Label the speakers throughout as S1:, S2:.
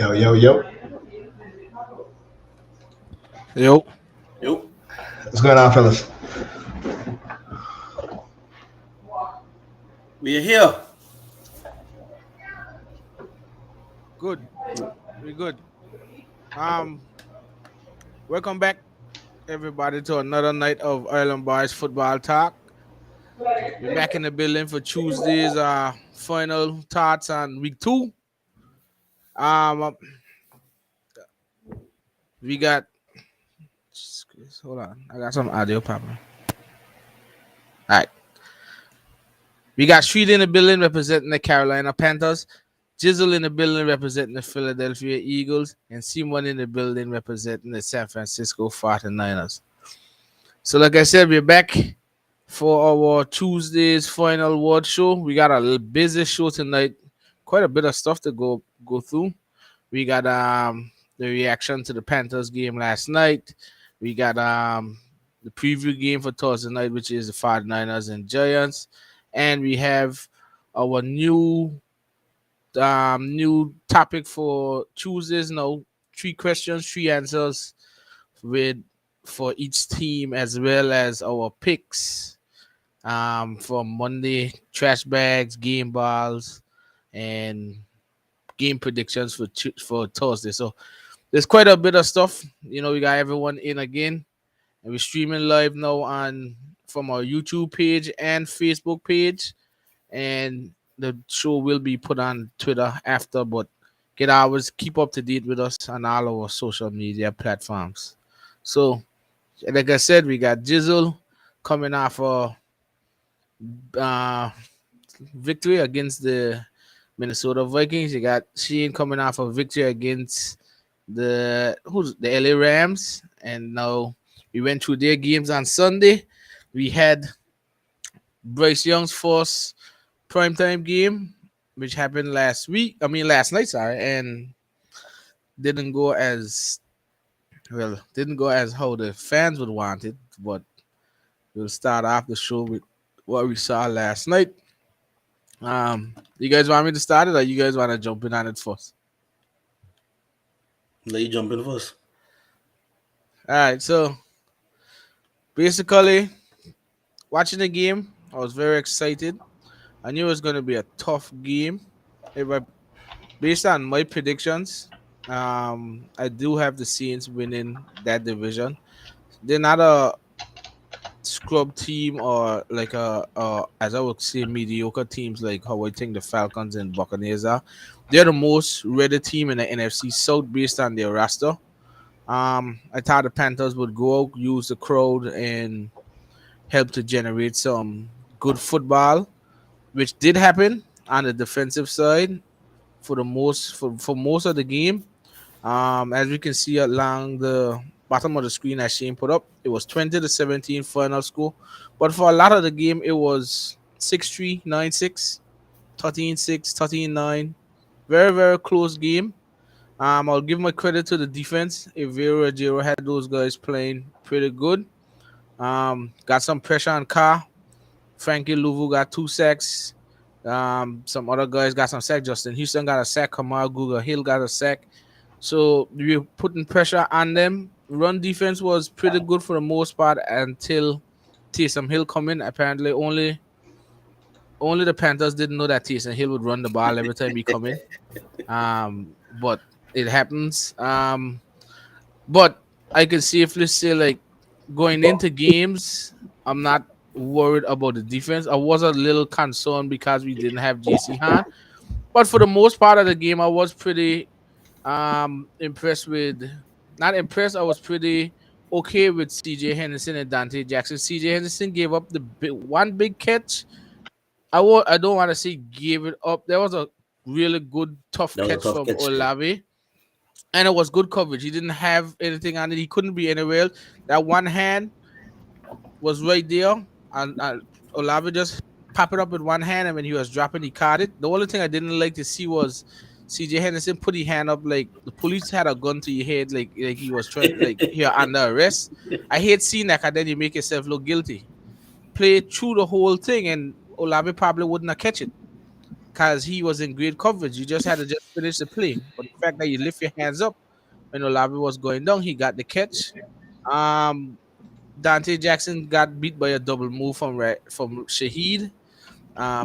S1: Yo, yo, yo.
S2: Yo,
S3: Yo,
S1: What's going on, fellas?
S3: we are here.
S2: good. We good. Um, Welcome back, everybody, to another night of Island Boys football talk. We're back in the building for Tuesday's final thoughts on week two. Um, we got. Hold on, I got some audio problem. All right, we got Street in the building representing the Carolina Panthers. Jizzle in the building representing the Philadelphia Eagles, and Simon in the building representing the San Francisco 49ers. So, like I said, we're back for our Tuesday's final award show. We got a busy show tonight. Quite a bit of stuff to go through. We got the reaction to the Panthers game last night. We got the preview game for Thursday night, which is the 49ers and Giants. And we have our new topic for Tuesdays now. 3 questions, 3 answers with for each team, as well as our picks for Monday, trash bags, game balls, and game predictions for Thursday. So there's quite a bit of stuff. We got everyone in again, and we're streaming live now on from our YouTube page and Facebook page, and the show will be put on Twitter after. But keep up to date with us on all our social media platforms. So, like I said, we got Jizzle coming off a uh, victory against the Minnesota Vikings. You got Sheen coming off a victory against the LA Rams, and now we went through their games on Sunday. We had Bryce Young's first primetime game, which happened last night, sorry, and didn't go as didn't go as how the fans would want it, but we'll start off the show with what we saw last night. You guys want me to start it, or you guys want to jump in on it first?
S3: Let you jump in first.
S2: All right, so basically, watching the game, I was very excited. I knew it was going to be a tough game. Based on my predictions, I do have the Saints winning that division. They're not a scrub team or like as I would say, mediocre teams like how I think the Falcons and Buccaneers are. They're the most ready team in the NFC South based on their roster. I thought the Panthers would go out, use the crowd, and help to generate some good football, which did happen on the defensive side for most of the game. As we can see along the bottom of the screen as Shane put up, it was 20-17 final score. But for a lot of the game, it was 6-3, 9-6, 13-6, 13-9. Very, very close game. I'll give my credit to the defense. Evero Jiro had those guys playing pretty good. Got some pressure on Carr. Frankie Louvu got 2 sacks. Some other guys got some sack. Justin Houston got a sack. Kamal Google Hill got a sack. So we were putting pressure on them. Run defense was pretty good for the most part until Taysom Hill come in. Apparently, only the Panthers didn't know that Taysom Hill would run the ball every time he come in. But it happens. But I can safely say, like, going into games, I'm not worried about the defense. I was a little concerned because we didn't have JC Han. But for the most part of the game, I was pretty impressed with not impressed. I was pretty okay with CJ Henderson and Dante Jackson. CJ Henderson gave up one big catch. I don't want to say gave it up. There was a really good tough
S3: That was a
S2: catch
S3: tough
S2: from
S3: catch.
S2: Olave, and it was good coverage. He didn't have anything on it. He couldn't be anywhere else. That one hand was right there, and Olave just pop it up with one hand, and when he was dropping, he caught it. The only thing I didn't like to see was CJ Henderson put his hand up like the police had a gun to your head, like he was trying, like you're under arrest. I hate seeing that, and then you make yourself look guilty. Play through the whole thing, and Olave probably wouldn't have catch it. because he was in great coverage. You just had to just finish the play. But the fact that you lift your hands up when Olave was going down, he got the catch. Um, Dante Jackson got beat by a double move from Shaheed.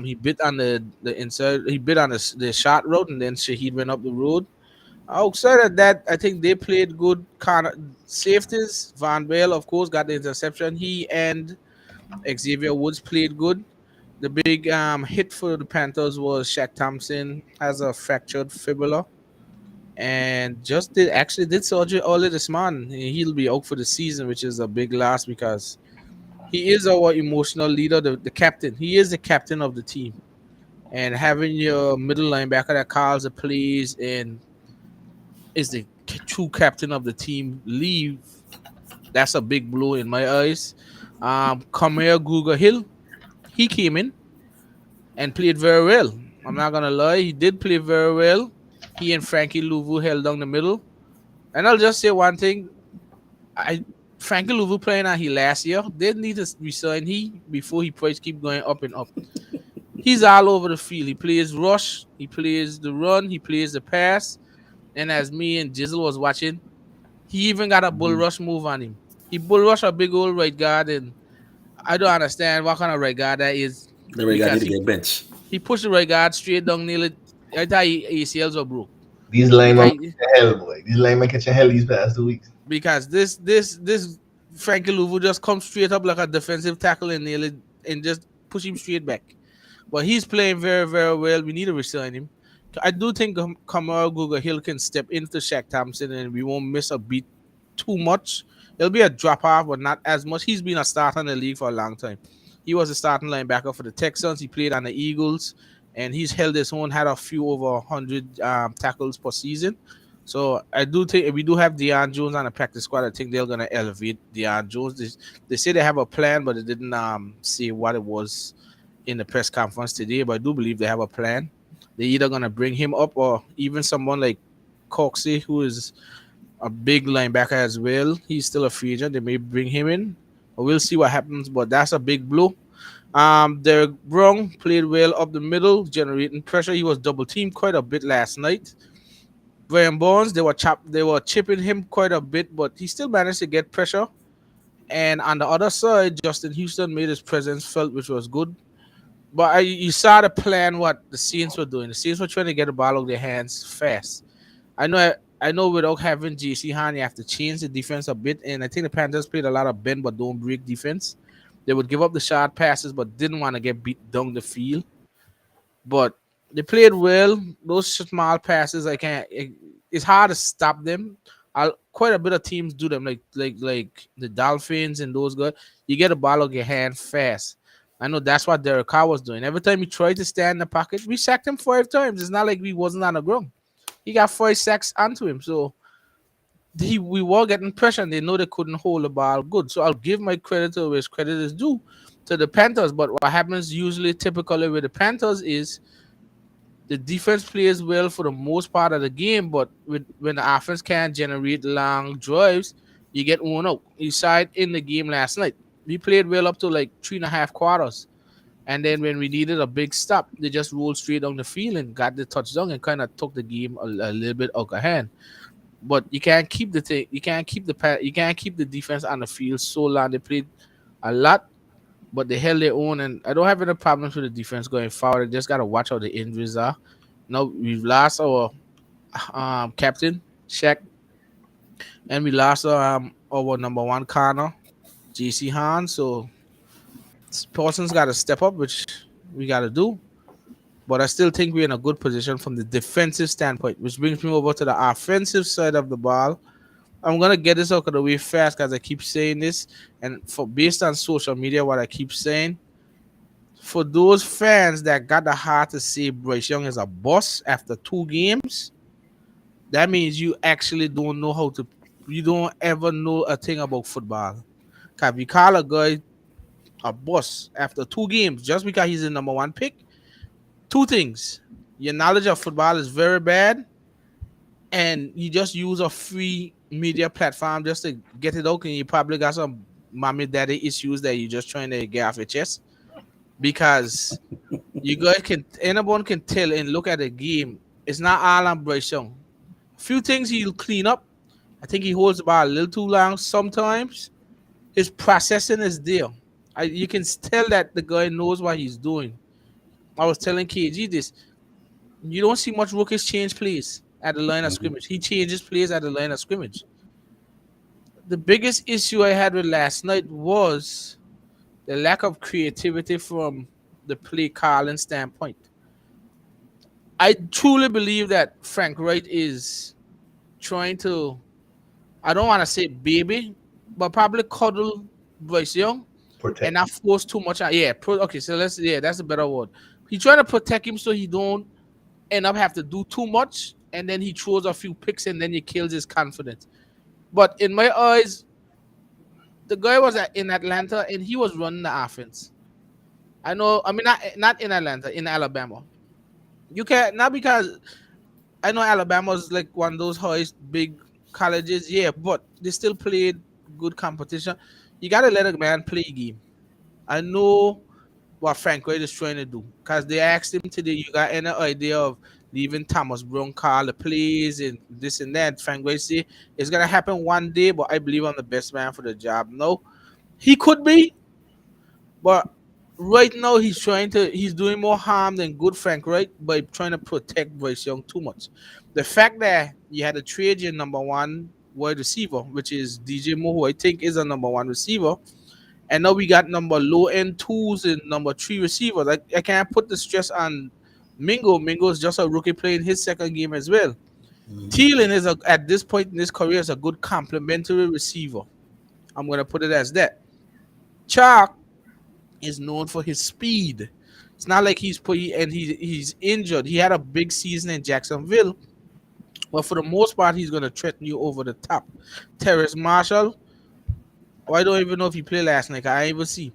S2: He bit on the inside. He bit on the shot road, and then Shaheed went up the road. Outside of that, I think they played good. Kind of safeties. Van Bale, of course, got the interception. He and Xavier Woods played good. The big hit for the Panthers was Shaq Thompson has a fractured fibula and just did surgery early this month. He'll be out for the season, which is a big loss because he is our emotional leader, the captain. He is the captain of the team. And having your middle linebacker that calls the plays and is the true captain of the team leave, that's a big blow in my eyes. Kamer Guga Hill, he came in and played very well. I'm not gonna lie, he did play very well. He and Frankie Louvu held down the middle. And I'll just say one thing: I Frankie Louvu playing on he last year, they need to resign he before he price keep going up and up. He's all over the field. He plays rush, he plays the run, he plays the pass. And as me and Jizzle was watching, he even got a bull rush move on him. He bull rush a big old right guard, and I don't understand what kind of right guard that is
S1: The way guy need
S2: because
S1: to get bench.
S2: he pushed the right guard straight down nearly. I thought ACLs were broke.
S3: These
S2: The
S3: linemen
S2: guy
S3: catching hell, boy. These linemen catching hell these past 2 weeks.
S2: because this Frankie Louvu just comes straight up like a defensive tackle and nearly and just push him straight back. But he's playing very very well. We need to resign him. I do think Kamara Google Hill can step into Shaq Thompson and we won't miss a beat too much. It'll be a drop off, but not as much. He's been a starter in the league for a long time. He was a starting linebacker for the Texans. He played on the Eagles, and he's held his own. Had a few over 100 tackles per season. So I do think if we do have Deion Jones on the practice squad, I think they're gonna elevate Deion Jones. They say they have a plan, but they didn't say what it was in the press conference today. But I do believe they have a plan. They're either gonna bring him up or even someone like Coxey, who is a big linebacker as well. He's still a free agent. They may bring him in. But we'll see what happens. But that's a big blow. Derek Brown played well up the middle, generating pressure. He was double teamed quite a bit last night. Brian Bonds, they were chipping him quite a bit, but he still managed to get pressure. And on the other side, Justin Houston made his presence felt, which was good. But you saw the plan what the Saints were doing. The Saints were trying to get the ball out of their hands fast. I know without having JC Han, you have to change the defense a bit. And I think the Panthers played a lot of bend but don't break defense. They would give up the short passes but didn't want to get beat down the field. But they played well. Those small passes, I can't. It's hard to stop them. Quite a bit of teams do them, like the Dolphins and those guys. You get a ball out of your hand fast. I know that's what Derek Carr was doing. Every time he tried to stand in the pocket, we sacked him 5 times. It's not like we wasn't on the ground. He got 5 sacks onto him. So we were getting pressure and they know they couldn't hold the ball good. So I'll give my credit to where credit is due to the Panthers. But what happens usually typically with the Panthers is the defense plays well for the most part of the game, but when the offense can't generate long drives, you get one out. You saw it in the game last night. We played well up to like 3.5 quarters. And then when we needed a big stop, they just rolled straight down the field and got the touchdown and kind of took the game a little bit out of hand. But you can't keep the thing. You can't keep the defense on the field so long. They played a lot, but they held their own. And I don't have any problems with the defense going forward. I just gotta watch how the injuries are. Now we've lost our captain Shaq, and we lost our number one corner JC Han. So Parsons got to step up, which we got to do. But I still think we're in a good position from the defensive standpoint, which brings me over to the offensive side of the ball. I'm gonna get this out of the way fast because I keep saying this, and for based on social media, what I keep saying, for those fans that got the heart to say Bryce Young is a boss after 2 games, that means you actually don't know how to. You don't ever know a thing about football. Cause we call a guy a boss after 2 games just because he's the number one pick. Two things: your knowledge of football is very bad, and you just use a free media platform just to get it out, and you probably got some mommy daddy issues that you're just trying to get off your chest because You guys can anyone can tell and look at the game. It's not all on Bryce Young. A few things he'll clean up. I think he holds the ball a little too long sometimes. His processing is there. You can tell that the guy knows what he's doing. I was telling KG this. You don't see much rookies change plays at the line of scrimmage. He changes plays at the line of scrimmage. The biggest issue I had with last night was the lack of creativity from the play calling standpoint. I truly believe that Frank Wright is trying to, I don't want to say baby, but probably cuddle Bryce Young and
S3: Protect
S2: not
S3: him.
S2: force too much out. Yeah, okay, so that's a better word. He's trying to protect him so he don't end up have to do too much, and then he throws a few picks and then he kills his confidence. But in my eyes, the guy was in Atlanta and he was running the offense. I know. I mean, not in Atlanta, in Alabama. You can't not because I know Alabama's like one of those highest big colleges. Yeah, but they still played good competition. You gotta let a man play game. I know what Frank Wright is trying to do because they asked him today, "You got any idea of leaving Thomas Brown call the plays and this and that?" Frank Wright say it's gonna happen one day, but I believe I'm the best man for the job. No, he could be, but right now he's doing more harm than good, Frank, right? By trying to protect Bryce Young too much. The fact that you had to trade your number one wide receiver, which is DJ Moore, who I think is a number one receiver, and now we got number low end twos and number three receivers. I can't put the stress on Mingo. Mingo is just a rookie playing his second game as well. Thielen is at this point in his career is a good complementary receiver. I'm gonna put it as that. Chark is known for his speed. It's not like he's injured. He had a big season in Jacksonville, but for the most part, he's gonna threaten you over the top. Terrace Marshall, oh, I don't even know if he played last night. I ain't even see.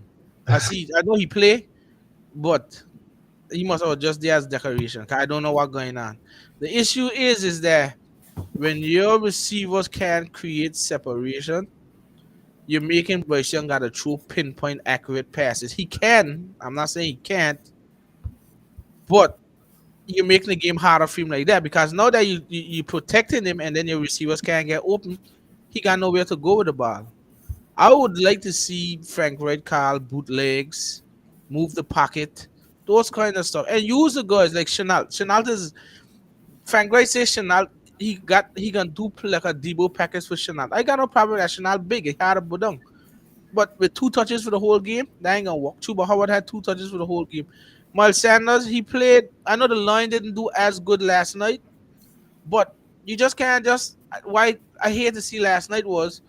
S2: I know he played, but he must have just there as decoration. 'Cause I don't know what's going on. The issue is that when your receivers can't create separation, you're making Bryce Young got to throw pinpoint accurate passes. He can. I'm not saying he can't, but you're making the game harder for him like that because now that you protecting him and then your receivers can't get open, he got nowhere to go with the ball. I would like to see Frank Wright call bootlegs, move the pocket, those kind of stuff, and use the guys like Chenault. Chenault is Frank Wright says Chenault. He can do like a Debo package for Chenault. I got no problem with that. Chenault big. He had a budong. But with 2 touches for the whole game, that ain't gonna work. Chuba Howard had 2 touches for the whole game. Miles Sanders, he played. I know the line didn't do as good last night, but you just can't just. Why I hate to see last night was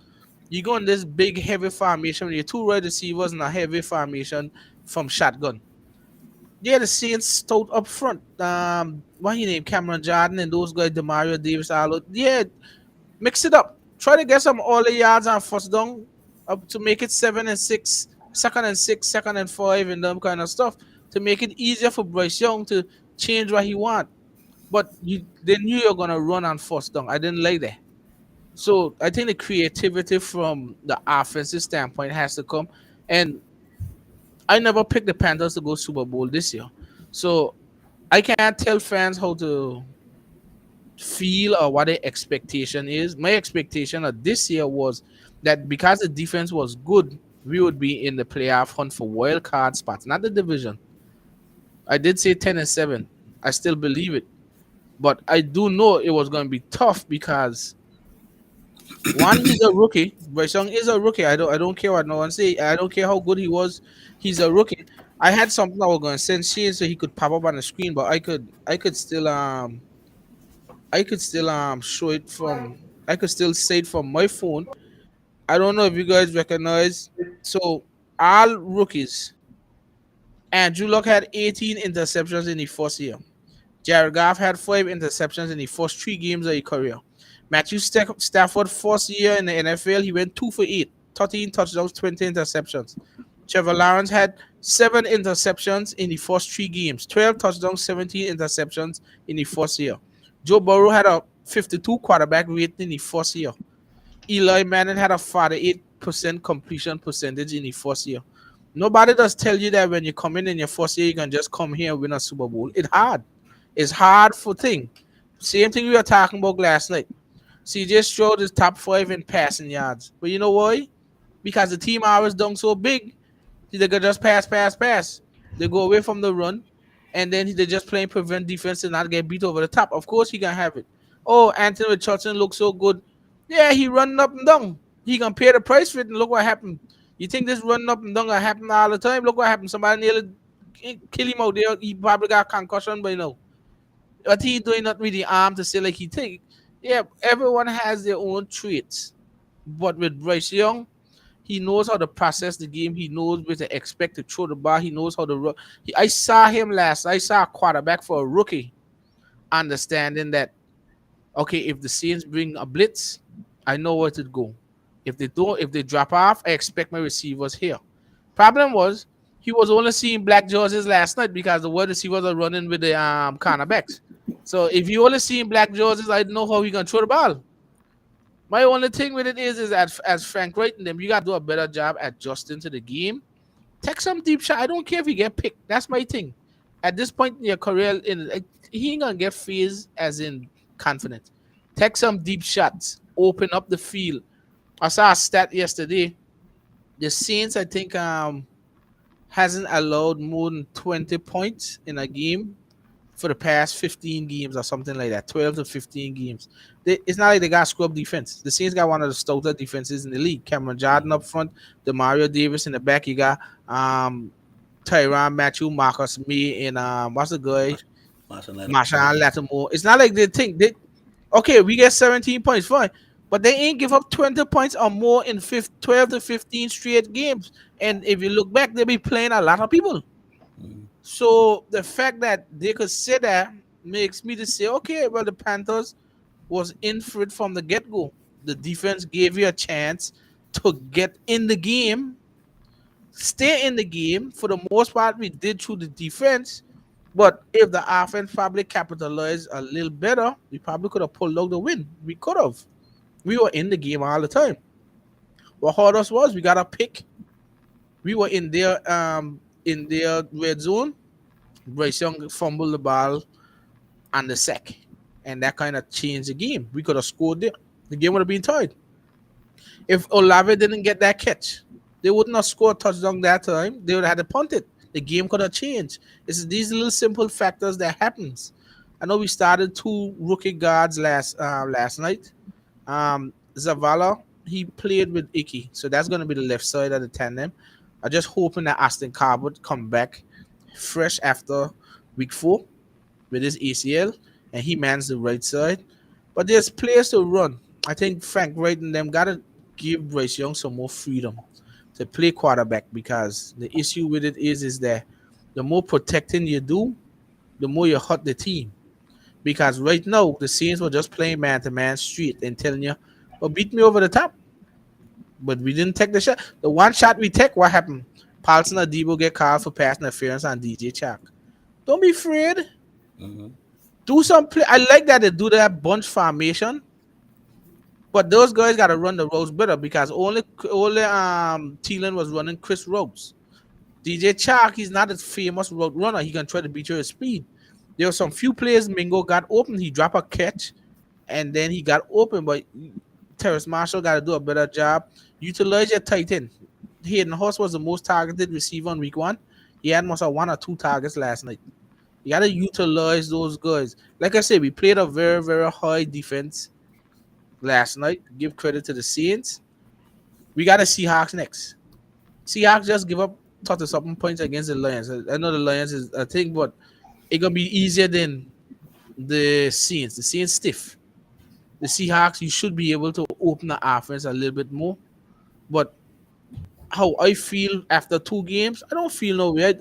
S2: you go in this big heavy formation with your two wide receivers in a heavy formation from shotgun. Yeah, the Saints stout up front. What he named Cameron Jordan and those guys, Demario Davis, all out. Yeah, mix it up. Try to get some all the yards on first down up to make it 7 and 6, second and 6, second and 5, and them kind of stuff to make it easier for Bryce Young to change what he want. But they knew you're gonna run on first down. I didn't like that. So I think the creativity from the offensive standpoint has to come. And I never picked the Panthers to go Super Bowl this year. So I can't tell fans how to feel or what the expectation is. My expectation of this year was that because the defense was good, we would be in the playoff hunt for wild card spots, not the division. I did say 10-7. I still believe it. But I do know it was going to be tough because one, he's a rookie. Bryce Young is a rookie. I don't care what no one say. I don't care how good he was. He's a rookie. I had something I was going to send Shane so he could pop up on the screen, but I could still show it from I could still say it from my phone. I don't know if you guys recognize. So all rookies. Andrew Luck had 18 interceptions in the first year. Jared Goff had 5 interceptions in the first 3 games of his career. Matthew Stafford, first year in the NFL, he went 2 for 8, 13 touchdowns, 20 interceptions. Trevor Lawrence had 7 interceptions in the first 3 games, 12 touchdowns, 17 interceptions in the first year. Joe Burrow had a 52 quarterback rating in the first year. Eli Manning had a 48% completion percentage in the first year. Nobody does tell you that when you come in your first year, you can just come here and win a Super Bowl. It's hard. It's hard for thing. Same thing we were talking about last night. CJ Stroud is top 5 in passing yards. But you know why? Because the team always done so big, they could just pass, pass, pass. They go away from the run, and then they just playing prevent defense and not get beat over the top. Of course, he can have it. Oh, Anthony Richardson looks so good. Yeah, he running up and down. He can pay the price for it, and look what happened. You think this running up and down gonna happen all the time? Look what happened. Somebody nearly kill him out there. He probably got concussion by now. What he doing not really arm to say like he think. Yeah, everyone has their own traits. But with Bryce Young, he knows how to process the game. He knows where to expect to throw the ball. He knows how to run. I saw him last. I saw a quarterback for a rookie understanding that, okay, if the Saints bring a blitz, I know where to go. If they don't, if they drop off, I expect my receivers here. Problem was he was only seeing black jerseys last night because the wide receivers are running with the cornerbacks. So if you only seeing black jerseys, I don't know how he gonna throw the ball. My only thing with it is that as Frank Wright and them, you gotta do a better job adjusting to the game. Take some deep shot. I don't care if you get picked. That's my thing. At this point in your career, he ain't gonna get phased as in confident. Take some deep shots. Open up the field. I saw a stat yesterday. The Saints, I think, hasn't allowed more than 20 points in a game for the past 15 games or something like that, 12 to 15 games. It's not like they got scrub defense. The Saints got one of the stouter defenses in the league. Cameron Jordan up front, Demario Davis in the back. You got Tyrann Mathieu, Marcus May, and what's the guy? Marshawn Lattimore. It's not like they think they okay, we get 17 points, fine. But they ain't give up 20 points or more in 12 to 15 straight games. And if you look back, they be playing a lot of people. So the fact that they could say that makes me to say, okay, well, the Panthers was in for it from the get-go. The defense gave you a chance to get in the game, stay in the game. For the most part, we did through the defense. But if the offense probably capitalized a little better, we probably could have pulled out the win. We could have. We were in the game all the time. What hurt us was we got a pick. We were in their red zone. Bryce Young fumbled the ball on the sack. And that kind of changed the game. We could have scored there. The game would have been tied. If Olave didn't get that catch, they wouldn't have scored a touchdown that time. They would have had to punt it. The game could have changed. It's these little simple factors that happens. I know we started 2 rookie guards last night. Zavala, he played with Icky, so that's going to be the left side of the tandem. I'm just hoping that Austin Carr would come back fresh after week 4 with his ACL, and he mans the right side. But there's players to run. I think Frank Wright and them got to give Bryce Young some more freedom to play quarterback, because the issue with it is that the more protecting you do, the more you hurt the team. Because right now, the Saints were just playing man-to-man street and telling you, well, beat me over the top. But we didn't take the shot. The one shot we take, what happened? Paulson or Debo get called for pass interference on DJ Chark. Don't be afraid. Do some play. I like that they do that bunch formation. But those guys got to run the routes better, because only Thielen was running Chris routes. DJ Chark, he's not a famous route runner. He can try to beat you at speed. There were some few players. Mingo got open. He dropped a catch, and then he got open. But Terrace Marshall got to do a better job. Utilize your tight end. Hayden Hurst was the most targeted receiver on week 1. He had almost 1 or 2 targets last night. You got to utilize those guys. Like I said, we played a very, very high defense last night. Give credit to the Saints. We got the Seahawks next. Seahawks just give up 30-something points against the Lions. I know the Lions is a thing, but it's going to be easier than the Saints. The Saints stiff. The Seahawks, you should be able to open the offense a little bit more. But how I feel after 2 games, I don't feel no way.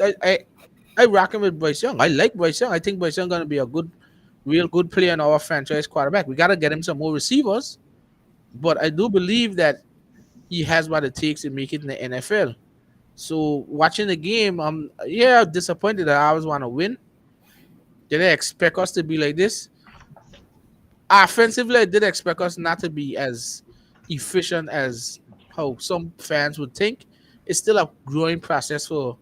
S2: I reckon with Bryce Young. I like Bryce Young. I think Bryce Young going to be a real good player in our franchise quarterback. We got to get him some more receivers. But I do believe that he has what it takes to make it in the NFL. So watching the game, I'm disappointed that I always want to win. Did they expect us to be like this? Offensively, I did expect us not to be as efficient as how some fans would think. it's still a growing process for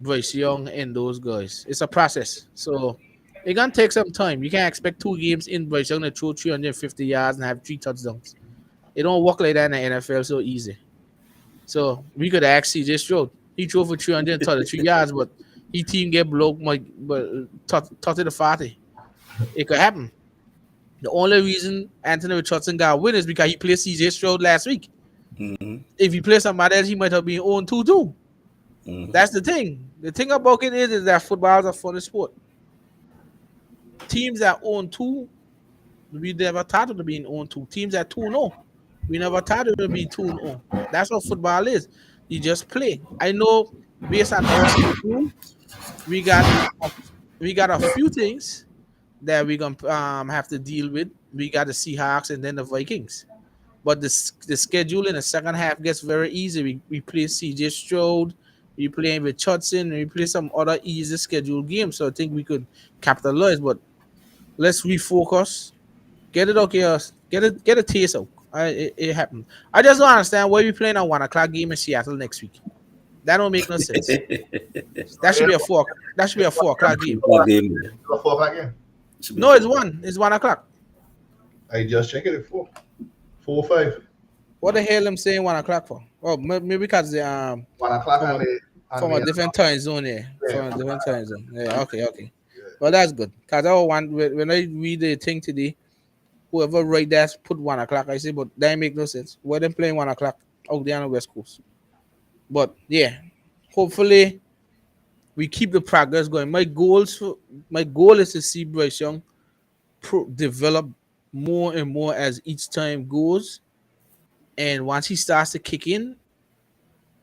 S2: Bryce Young and those guys. It's a process. So it's gonna take some time. You can't expect 2 games in Bryce Young to throw 350 yards and have 3 touchdowns. It don't work like that in the NFL so easy. So we could ask CJ Stroud. He threw for 333 yards, but his team get blown like but 30 to 40. It could happen. The only reason Anthony Richardson got a win is because he played CJ Stroud last week.
S1: Mm-hmm.
S2: If he played somebody else, he might have been 0-2 too.
S1: Mm-hmm.
S2: That's the thing. The thing about it is that football is a fun sport. Teams that own 2, we never thought of being on 2. Teams that 2-0, we never thought of being 2-0. That's what football is. You just play. I know based on our schedule, we got a few things that we gonna have to deal with. We got the Seahawks and then the Vikings. But the schedule in the second half gets very easy. We play CJ Stroud, we play with Hudson, and we play some other easy scheduled games. So I think we could capitalize. But let's refocus. Get it okay. Get a taste out. It happened. I just don't understand why we playing a 1 o'clock game in Seattle next week. That don't make no sense. That should be a 4. That should be a 4 o'clock game.
S1: What game?
S3: It's a 4 o'clock game.
S1: Should be
S2: No, it's 1. It's 1 o'clock.
S3: I just checked it at 4. 4 or 5.
S2: What the hell I'm saying 1 o'clock for? Oh, maybe because they
S3: 1 o'clock on the
S2: from a different time zone here. From a different time zone. Yeah, okay. Well, that's good. Because I want when I read the thing today, whoever write that put 1 o'clock. I say, but that make no sense. Why them playing 1 o'clock out there on the West Coast? But yeah, hopefully we keep the progress going. My goal is to see Bryce Young develop more and more as each time goes, and once he starts to kick in,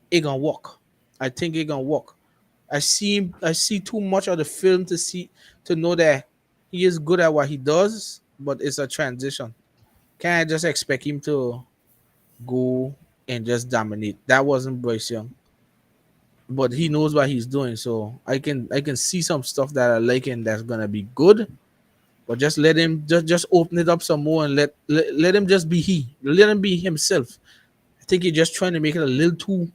S2: it gonna work. I think it gonna work. I see too much of the film to know that he is good at what he does, but it's a transition. Can't just expect him to go and just dominate. That wasn't Bryce Young, but he knows what he's doing. So I can see some stuff that I like and that's gonna be good. But just let him just open it up some more and let him just be let him be himself. I think you're just trying to make it a little too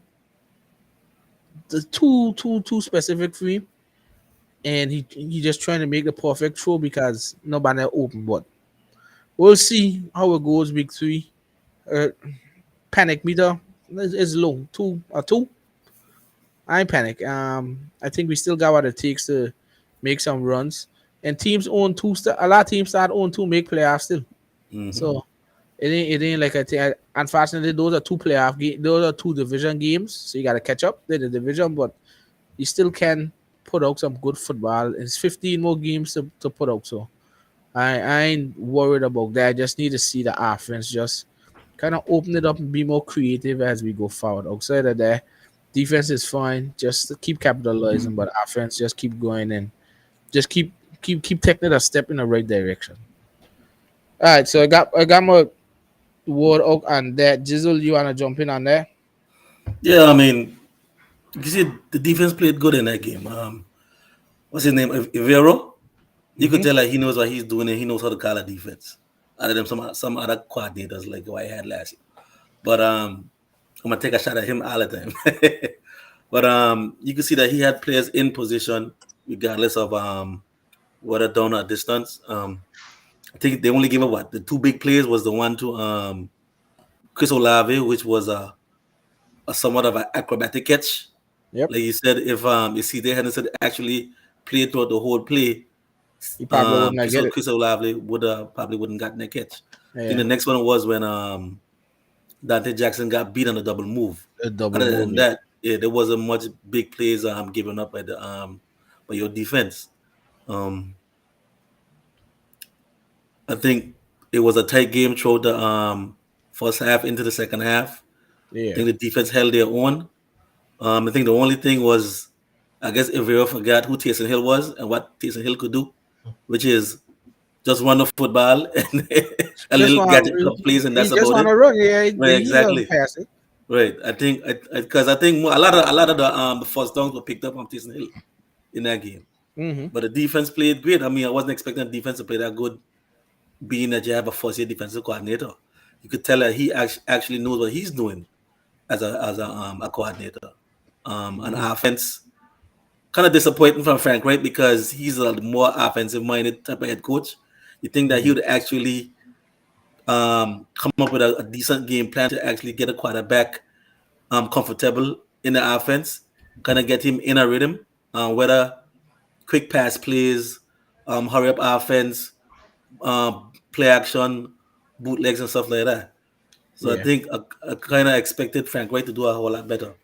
S2: specific for him, and he just trying to make the perfect throw because nobody open. But we'll see how it goes. Week 3, uh, panic meter is low. 2. I ain't panic. I think we still got what it takes to make some runs. And teams own 2. A lot of teams start own 2 make playoffs still.
S1: Mhm.
S2: So it ain't like I think. Unfortunately, those are 2 playoff games. Those are 2 division games. So you got to catch up in the division, but you still can put out some good football. It's 15 more games to put out. So I ain't worried about that. I just need to see the offense just kind of open it up and be more creative as we go forward. Outside of that, defense is fine. Just to keep capitalizing, but offense just keep going and just keep taking it a step in the right direction. All right, so I got my word out on that. Jizzle, you wanna jump in on that?
S1: Yeah, I mean, you see, the defense played good in that game. What's his name? Ivero. You could
S2: Mhm.
S1: tell like he knows what he's doing and he knows how to call a defense. Other than some other coordinators like what I had last year. But I'm gonna take a shot at him all the time. But you can see that he had players in position regardless of whether down or distance. I think they only gave up what the 2 big plays was the one to Chris Olave, which was a somewhat of an acrobatic catch.
S2: Yep.
S1: Like you said, if CJ Henderson actually played throughout the whole play,
S2: You probably wouldn't
S1: Chris,
S2: get it.
S1: Chris Olave would probably wouldn't gotten that catch. I think
S2: Yeah,
S1: the next one was when Dante Jackson got beat on a double move.
S2: a double
S1: Other than
S2: move.
S1: that, yeah, there wasn't much big plays given up by the by your defense. Um, I think it was a tight game throughout the first half into the second half. I
S2: Yeah.
S1: think the defense held their own. I think the only thing was, I guess, Ivero forgot who Taysom Hill was and what Taysom Hill could do, which is just run the football and a
S2: Just
S1: little
S2: want
S1: gadget plays, and
S2: he
S1: that's
S2: just
S1: about
S2: want
S1: it.
S2: to run. Yeah,
S1: Right,
S2: he gonna
S1: exactly.
S2: pass it.
S1: Right. I think because I think a lot of the first downs were picked up on Taysom Hill in that game.
S2: Mm-hmm.
S1: But the defense played great. I mean, I wasn't expecting the defense to play that good, being that you have a first-year defensive coordinator. You could tell that he actually knows what he's doing. as a coordinator. On offense, kind of disappointing from Frank Wright because he's a more offensive minded type of head coach. You think that he would actually come up with a decent game plan to actually get a quarterback comfortable in the offense, kind of get him in a rhythm, whether quick pass plays, hurry up offense, play action, bootlegs and stuff like that. So I
S2: Yeah.
S1: think I kind of expected Frank Wright to do a whole lot better.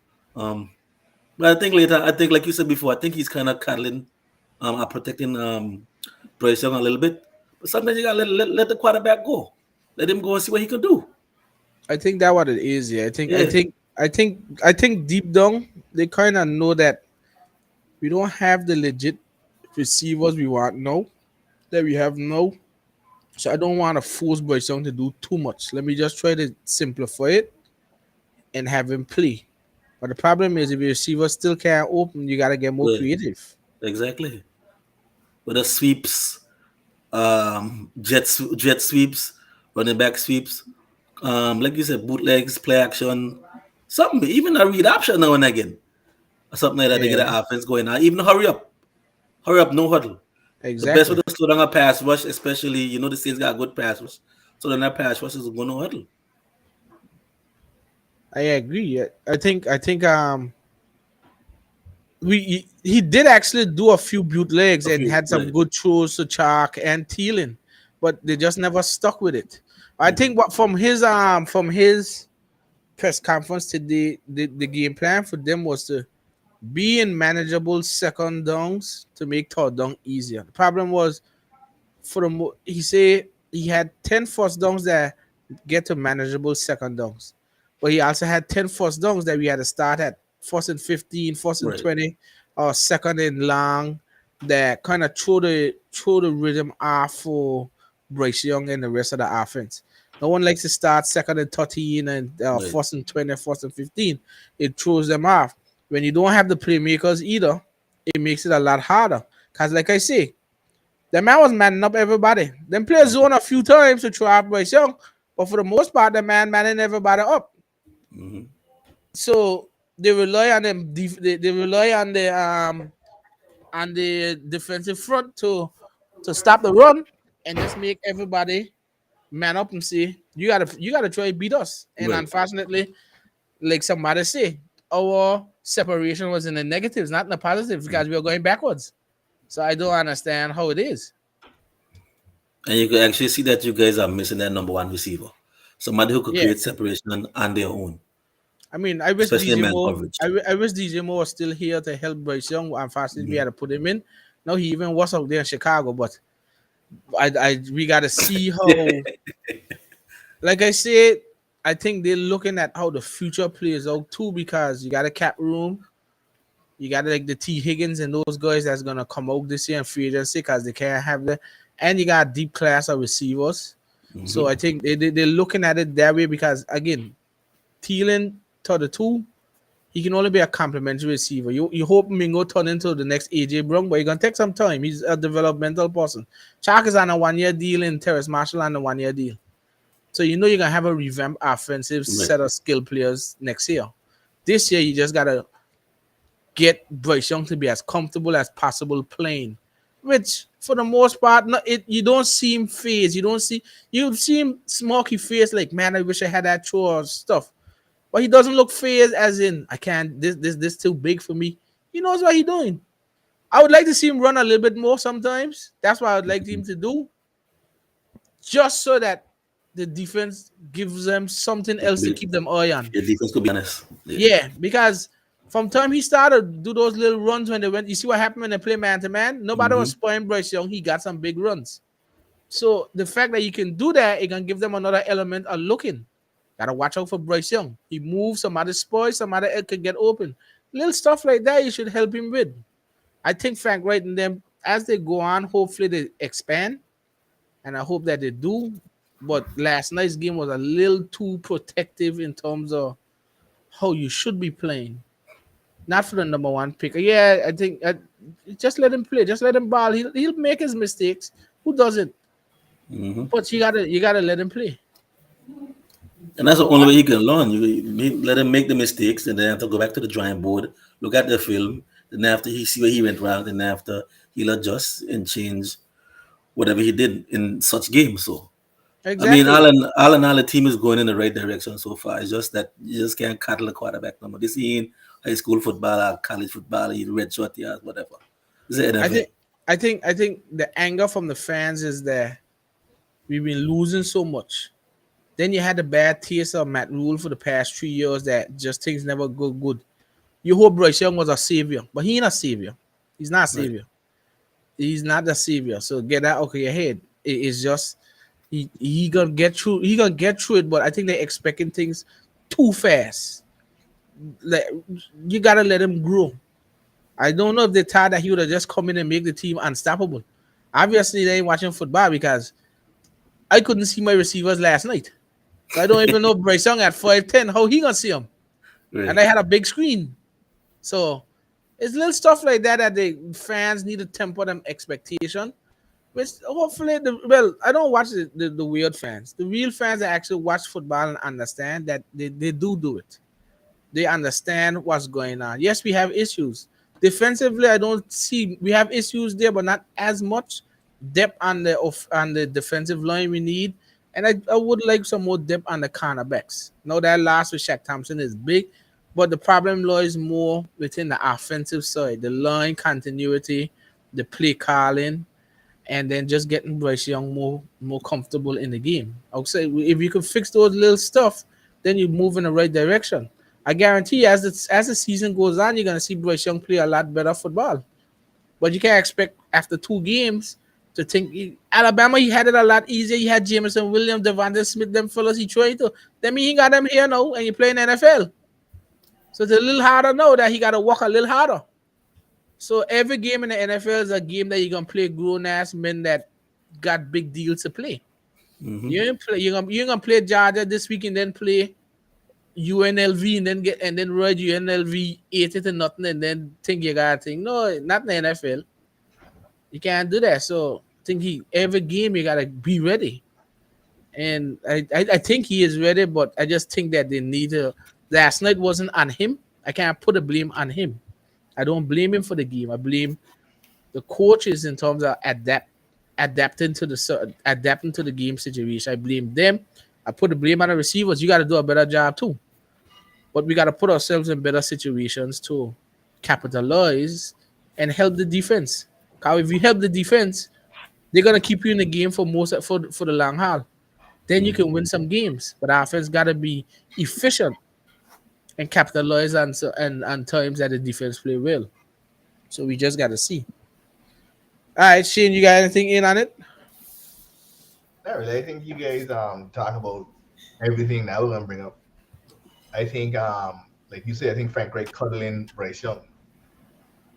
S1: But I think later, I think like you said before, I think he's kind of cuddling, protecting Bryce Young a little bit. But sometimes you gotta let the quarterback go, let him go and see what he can do.
S2: I think that what it is. Yeah,
S1: Yeah,
S2: I think deep down they kind of know that we don't have the legit receivers we want now that we have now. So I don't want to force Bryce Young to do too much. Let me just try to simplify it and have him play. But the problem is if your receiver still can't open, you gotta get more
S1: yeah,
S2: creative.
S1: exactly. With the sweeps, jet sweeps, running back sweeps, like you said, bootlegs, play action, something, even a read option now and again, or something like that to get
S2: Yeah,
S1: the offense going. Now, even hurry up, no huddle. The best way
S2: exactly.
S1: to slow down a pass rush, especially the Saints got a good pass rush, so then that pass rush is going to huddle.
S2: I agree. I think he did actually do a few bootlegs
S1: A
S2: and
S1: few
S2: had some
S1: like,
S2: good throws to Chalk and Thielen, but they just never stuck with it. I
S1: mhm.
S2: think what from his press conference today, the game plan for them was to be in manageable second downs to make third down easier. The problem was he said he had 10 first downs that get to manageable second downs. But he also had 10 first downs that we had to start at first and 15, first and
S1: Right,
S2: 20, or second and long that kind of throw the rhythm off for Bryce Young and the rest of the offense. No one likes to start second and 13 and
S1: right,
S2: first and 20, first and 15. It throws them off. When you don't have the playmakers either, it makes it a lot harder. Because, like I say, the man was manning up everybody. Them players zone a few times to try out Bryce Young, but for the most part, the man manning everybody up.
S1: hmm
S2: So they rely on them. They rely on the defensive front to stop the run and just make everybody man up and say you gotta try to beat us. And
S1: right.
S2: unfortunately, like somebody say, our separation was in the negatives, not in the positives, because we are going backwards. So I don't understand how it is.
S1: And you can actually see that you guys are missing that number one receiver, somebody who could
S2: Yeah.
S1: create separation on their own,
S2: I mean, I wish
S1: especially in
S2: DJ
S1: man
S2: Moore.
S1: coverage.
S2: I wish DJ Moore was still here to help Bryce Young. Unfortunately, we
S1: Mhm.
S2: had to put him in. No, he even was out there in Chicago, but we got to see how. Like I said, I think they're looking at how the future plays out too, because you got a cap room. You got like the T Higgins and those guys that's gonna come out this year in free agency because they can't have the, and you got a deep class of receivers. So
S1: Mhm.
S2: I think they're looking at it that way because again, Thielen to the two, he can only be a complimentary receiver. You hope Mingo turn into the next AJ Brown, but you're gonna take some time. He's a developmental person. Chark is on a 1 year deal and Terrace Marshall on a 1 year deal. So you know you're gonna have a revamped offensive
S1: Right.
S2: set of skill players next year. This year you just gotta get Bryce Young to be as comfortable as possible playing. Which for the most part, you don't see him phase. You see him smoky face like, man, I wish I had that throw or stuff. But he doesn't look phased as in I can't this too big for me. He knows what he's doing. I would like to see him run a little bit more sometimes. That's what I would like him
S1: Mhm.
S2: to do, just so that the defense gives them something else to keep them eye on.
S1: Your defense could be honest. Yeah.
S2: Yeah, because from time he started do those little runs when they went, you see what happened when they play man to man. Nobody was
S1: hmm
S2: spoiling Bryce Young. He got some big runs. So the fact that you can do that, it can give them another element of looking. Gotta watch out for Bryce Young. He moves, somebody spoils, somebody else could get open. Little stuff like that you should help him with. I think Frank Wright and them, as they go on, hopefully they expand, and I hope that they do. But last night's game was a little too protective in terms of how you should be playing. Not for the number one pick. Yeah, I think just let him play. Just let him ball. He'll make his mistakes. Who doesn't?
S1: hmm
S2: But you gotta let him play.
S1: And that's the
S2: So
S1: only way he can learn. You let him make the mistakes, and then have to go back to the drawing board, look at the film. Then after he see where he went wrong, then after he'll adjust and change whatever he did in such games. So I mean,
S2: exactly.
S1: all in all, the team is going in the right direction so far. It's just that you just can't cattle the quarterback no more. This ain't high school football or college football, red short years, whatever. It's the
S2: I
S1: NFL.
S2: think I think the anger from the fans is that we've been losing so much. Then you had the bad taste of Matt Rule for the past 3 years that just things never go good. You hope Bryce Young was a savior, but he ain't a savior. He's not a
S1: Right.
S2: savior. He's not the savior. So get that out of your head. It's just he gonna get through. He gonna get through it. But I think they're expecting things too fast. Like you gotta let him grow. I don't know if they thought that he would have just come in and make the team unstoppable. Obviously, they ain't watching football because I couldn't see my receivers last night. So I don't even know if Bryce Young at 5'10", how he gonna see them. And
S1: Right.
S2: I had a big screen. So it's little stuff like that that the fans need to temper them expectation. Which hopefully, I don't watch the weird fans. The real fans that actually watch football and understand that they do it. They understand what's going on. Yes, we have issues. Defensively, I don't see we have issues there, but not as much depth on the defensive line we need. And I would like some more depth on the cornerbacks. Now that loss with Shaq Thompson is big, but the problem lies more within the offensive side, the line continuity, the play calling, and then just getting Bryce Young more comfortable in the game. I would say if you can fix those little stuff, then you move in the right direction. I guarantee as the season goes on, you're gonna see Bryce Young play a lot better football. But you can't expect after 2 games to think Alabama he had it a lot easier. You had Jameson Williams, Devonta Smith, them fellas he tried to. That mean he got them here now, and you play in NFL. So it's a little harder now that he got to work a little harder. So every game in the NFL is a game that you're gonna play grown ass men that got big deals to play.
S1: Hmm.
S2: You're gonna play Georgia this week and then play UNLV and then ride UNLV 80-0 and then think you got a thing. No, not in the NFL. You can't do that. So I think every game you gotta be ready. And I think he is ready, but I just think that they need to. Last night wasn't on him. I can't put the blame on him. I don't blame him for the game. I blame the coaches in terms of adapting to the game situation. I blame them. I put the blame on the receivers. You got to do a better job too. But we got to put ourselves in better situations to capitalize and help the defense. Because if you help the defense, they're gonna keep you in the game for the long haul. Then you can win some games. But our offense got to be efficient and capitalize on times that the defense play well. So we just got to see. All right, Shane, you got anything in on it?
S3: Not really. I think you guys talk about everything that we're gonna bring up. I think like you said, I think Frank Wright cuddling Bryce Young.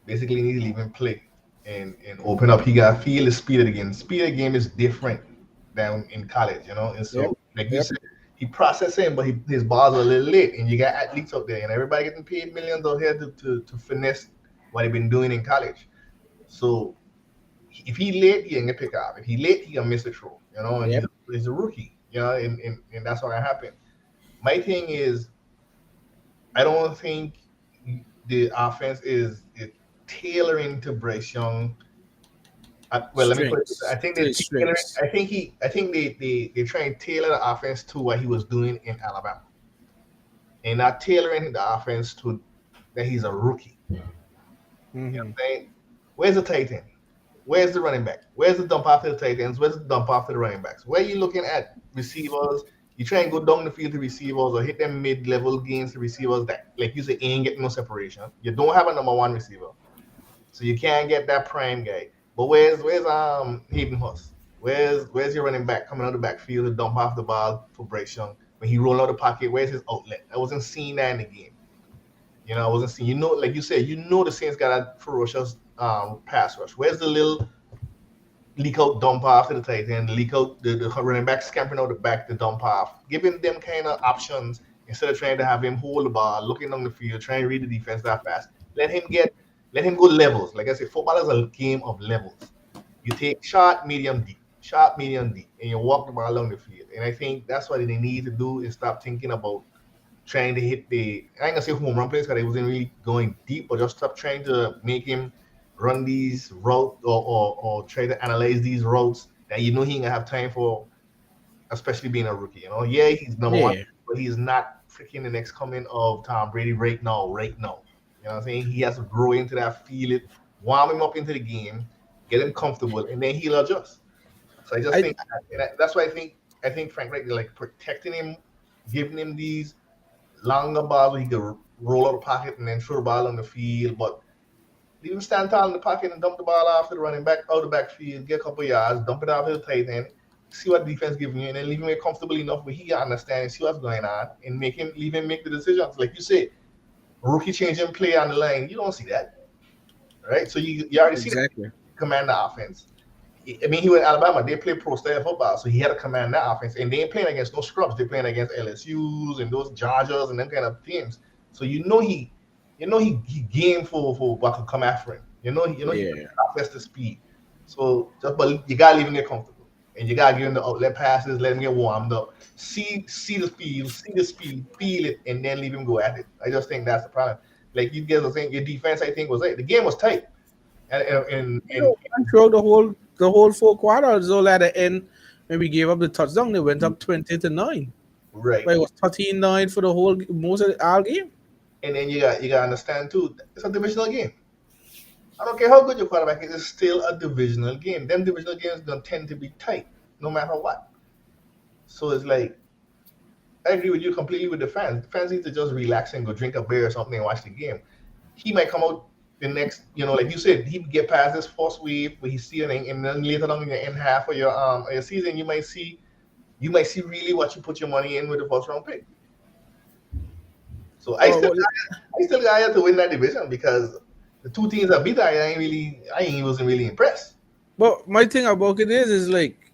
S3: Basically need to leave him play and open up. He got to feel the speed of the game. The speed of the game is different than in college, you know. And
S2: Yep.
S3: so, like you
S2: Yep.
S3: said, he processed him, but his balls are a little late. And you got athletes out there, and everybody getting paid millions out here to finesse what they've been doing in college. So if he late, he ain't gonna pick up. If he late, he gonna miss a throw, you know. And
S2: Yep.
S3: he's a rookie, you know, and that's what happened. My thing is, I don't think the offense is tailoring to Bryce Young. Well, let me put it this way.
S2: Strengths.
S3: I think
S2: To
S3: they're
S2: his
S3: tailoring.
S2: strengths.
S3: I think they try and tailor the offense to what he was doing in Alabama, and not tailoring the offense to that he's a rookie. You know what
S2: Mm-hmm.
S3: I'm saying? Where's the tight end? Where's the running back? Where's the dump after the tight ends? Where's the dump after the running backs? Where are you looking at receivers? You try and go down the field to receivers or hit them mid-level gains to receivers that, like you say, ain't getting no separation. You don't have a number one receiver, so you can't get that prime guy. But where's Hayden Hurst? Where's your running back coming out of the backfield to dump off the ball for Bryce Young when he roll out the pocket? Where's his outlet? I wasn't seeing that in the game. You know, I wasn't seeing. You know, like you said, you know the Saints got a ferocious pass rush. Where's the little leak out dump off to the tight end, leak out the running back scampering out the back to dump off, giving them kind of options instead of trying to have him hold the ball, looking on the field, trying to read the defense that fast. Let him go levels. Like I said, football is a game of levels. You take short, medium, deep. sharp, medium, deep, and you walk the ball along the field. And I think that's what they need to do is stop thinking about trying to hit the I ain't gonna say home run plays because he wasn't really going deep, but just stop trying to make him run these routes or try to analyze these routes that you know he ain't gonna have time for, especially being a rookie. You know, yeah, he's number one,
S2: Yeah,
S3: but he's not freaking the next coming of Tom Brady right now, right now. You know what I'm saying? He has to grow into that, feel it, warm him up into the game, get him comfortable, and then he'll adjust. So I just
S2: I
S3: think that's why I think Frank Reich like protecting him, giving him these longer balls where he could roll out the pocket and then throw the ball on the field, but leave him stand tall in the pocket and dump the ball off to the running back out the backfield, get a couple yards, dump it off to the tight end, see what defense giving you, and then leave him comfortable enough where he can understand and see what's going on and leave him make the decisions. Like you said, rookie changing play on the line, you don't see that, right? So you already see that
S2: exactly.
S3: command the offense. I mean, he was in Alabama. They play pro style football, so he had to command that offense. And they ain't playing against no scrubs. They're playing against LSU's and those Georgias and them kind of teams. So he game for what could come after him. He
S2: Yeah.
S3: access the speed. So but you gotta leave him there comfortable, and you gotta give him the outlet passes, let him get warmed up, see the speed, feel it, and then leave him go at it. I just think that's the problem. Like you guys were saying, your defense, I think, was the game was tight, and
S2: And throughout the whole 4 quarters, all at the end, when we gave up the touchdown, they went up 20-9.
S3: right.
S2: But it was 13-9 for the whole most of our game.
S3: And then you gotta understand too, it's a divisional game. I don't care how good your quarterback is, it's still a divisional game. Them divisional games don't tend to be tight, no matter what. So it's like I agree with you completely with the fans. The fans need to just relax and go drink a beer or something and watch the game. He might come out the next, like you said, he get past this first wave where he's stealing, and then later on in the end half of your season, you might see really what you put your money in with the first round pick. So I still got to win that division because the two teams that beat I wasn't really impressed.
S2: But my thing about it is like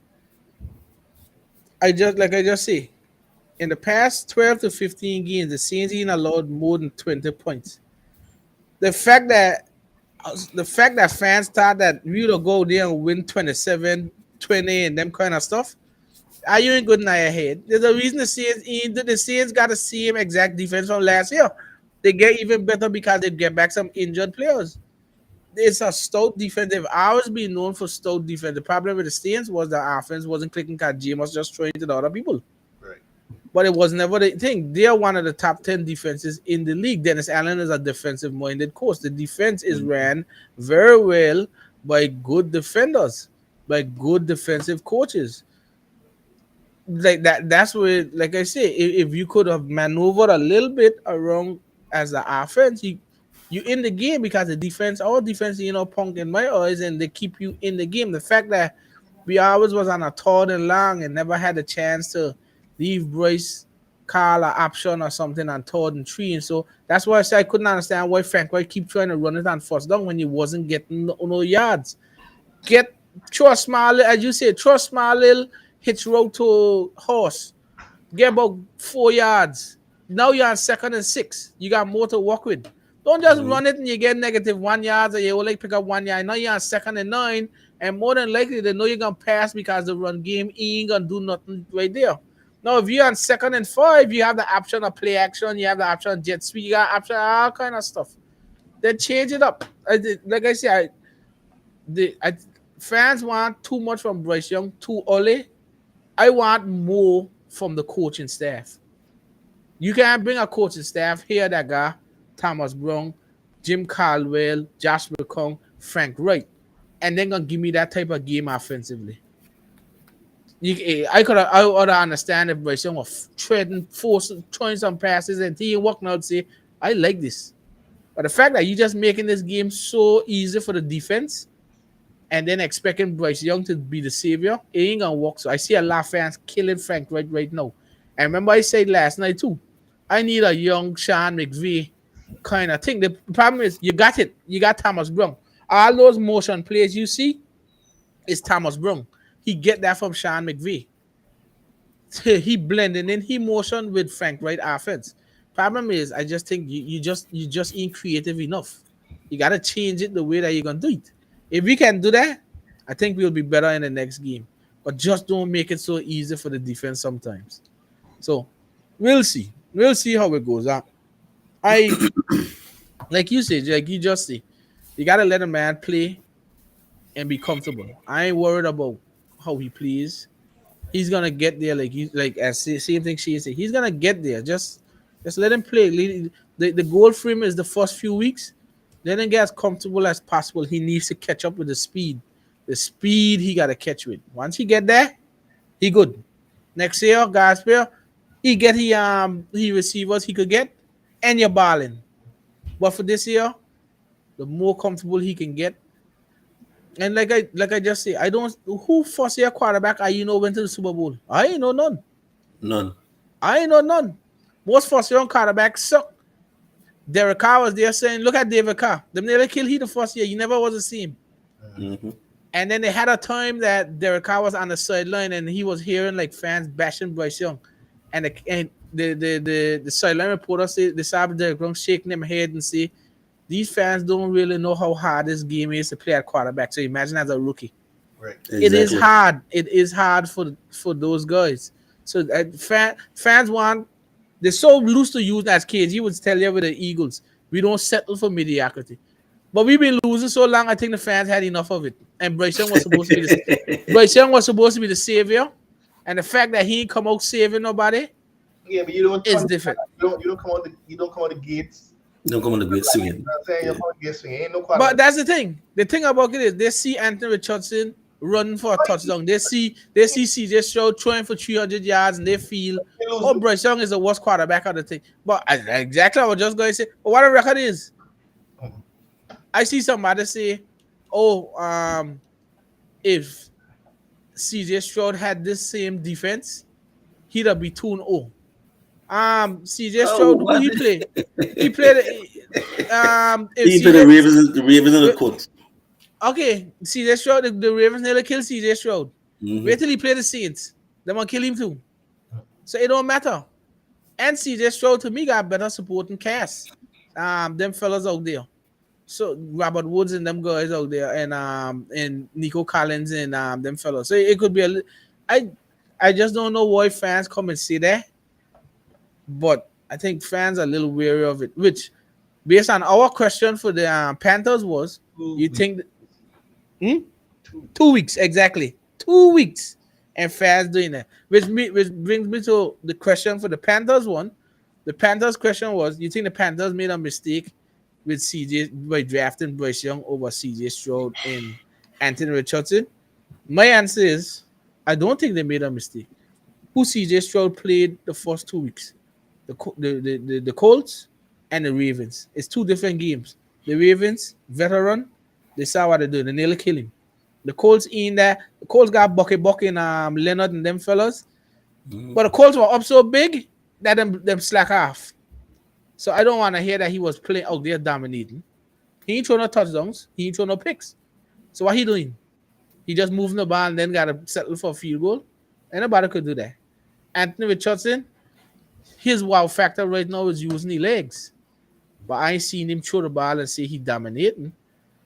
S2: I just say, in the past 12 to 15 games, the Saints ain't allowed more than 20 points. The fact that fans thought that we would go there and win 27-20 and them kind of stuff, are you in good in your head? There's a reason the Saints got the same exact defense from last year. They get even better because they get back some injured players. It's a stout defense. They've always been known for stout defense. The problem with the Saints was the offense wasn't clicking because James was just throwing to the other people.
S3: Right.
S2: But it was never the thing. They're one of the top 10 defenses in the league. Dennis Allen is a defensive-minded coach. The defense is ran very well by good defenders, by good defensive coaches. Like that's where, like I say, if you could have maneuvered a little bit around as the offense, you in the game because our defense, punk in my eyes, and they keep you in the game. The fact that we always was on a third and long and never had a chance to leave Bryce, call an option or something on third and 3. And so that's why I said I couldn't understand why Frank White keep trying to run it on first down when he wasn't getting no yards. Throw a small, as you say, throw a small little hitch route to horse. Get about 4 yards. Now you're on 2nd and 6. You got more to work with. Don't just run it and you get negative 1 yard or you only pick up 1 yard. Now you're on 2nd and 9, and more than likely they know you're gonna pass because the run game ain't gonna do nothing right there. Now if you're on 2nd and 5, you have the option of play action, you have the option of jet sweep, you got option all kind of stuff. Then change it up. Like I said, fans want too much from Bryce Young too early. I want more from the coaching staff. You can't bring a coaching staff here that got Thomas Brown, Jim Caldwell, Josh McCown, Frank Wright, and then gonna give me that type of game offensively. I would understand if Bryce Young was throwing some passes and he walking out and say, I like this. But the fact that you just making this game so easy for the defense and then expecting Bryce Young to be the savior, it ain't gonna work. So I see a lot of fans killing Frank right now. And remember I said last night too, I need a young Sean McVay kind of thing. The problem is you got it. You got Thomas Brown. All those motion plays you see is Thomas Brown. He get that from Sean McVay. He blending in. He motion with Frank Wright offense. Problem is, I just think you just ain't creative enough. You gotta change it the way that you're gonna do it. If we can do that, I think we'll be better in the next game. but just don't make it so easy for the defense sometimes. So we'll see. We'll see how it goes. I like you said, like you just say, you gotta let a man play and be comfortable. I ain't worried about how he plays. He's gonna get there. Like you, like as same thing she said. He's gonna get there. Just let him play. The goal for him is the first few weeks. Let him get as comfortable as possible. He needs to catch up with the speed. The speed he gotta catch with. Once he get there, he good. Next year, guys, he receivers he could get, and you're balling. But for this year, the more comfortable he can get, and like I just say, I don't who first year quarterback went to the Super Bowl. I ain't know none.
S1: None.
S2: I ain't know none. Most first year quarterbacks suck. Derek Carr was there saying, look at David Carr. Them nearly killed he the first year. He never was the same.
S1: Mm-hmm.
S2: And then they had a time that Derek Carr was on the sideline and he was hearing like fans bashing Bryce Young. And the sideline reporter said they saw Derek Young shaking them head and say, these fans don't really know how hard this game is to play at quarterback. So imagine as a rookie.
S3: Right.
S1: Exactly.
S2: It is hard. It is hard for those guys. So fans want, they're so loose to use as kids. You would tell you with the Eagles, we don't settle for mediocrity. But we've been losing so long, I think the fans had enough of it. And Bryce Young was supposed to be the savior. And the fact that he ain't come out saving nobody,
S3: Yeah, but you don't.
S2: is different.
S3: You don't come out. You don't come out the gates.
S1: Don't come on the great
S3: You
S1: singing.
S3: know what I'm saying? You're coming gates swinging. Ain't no
S2: But
S3: quarterback.
S2: that's the thing. The thing about it is they see Anthony Richardson running for a touchdown. They see CJ Stroud throwing for 300 yards, and they feel, oh, Bryce Young is the worst quarterback of the thing. But exactly, I was just going to say, but what the record is, I see somebody say, oh, if CJ Stroud had this same defense, he'd have be 2-0. CJ Stroud, who he play? He played. If
S1: He played the Ravens and the Colts.
S2: Okay, CJ Stroud, the Ravens nearly killed CJ Stroud.
S1: Mhm.
S2: Wait till he play the Saints. They might kill him too. So it don't matter. And CJ Stroud to me got better supporting cast. Them fellas out there. So Robert Woods and them guys out there, and Nico Collins and them fellas. So it could be I just don't know why fans come and say that. But I think fans are a little wary of it. Which, based on our question for the Panthers was, you think 2 weeks exactly, 2 weeks, and fans doing that. Which brings me to the question for the Panthers one. The Panthers question was, you think the Panthers made a mistake with CJ by drafting Bryce Young over CJ Stroud and Anthony Richardson? My answer is, I don't think they made a mistake. Who CJ Stroud played the first 2 weeks? The Colts and the Ravens. It's two different games. The Ravens, veteran, they saw what they do. They nearly kill him. The Colts in there. The Colts got Bucky and Leonard and them fellas.
S1: Mhm.
S2: But the Colts were up so big that them slack off. So I don't want to hear that he was playing out there dominating. He ain't throwing no touchdowns. He ain't throwing no picks. So what he doing? He just moving the ball and then got to settle for a field goal. Anybody could do that. Anthony Richardson, his wow factor right now is using the legs. But I ain't seen him throw the ball and say he dominating.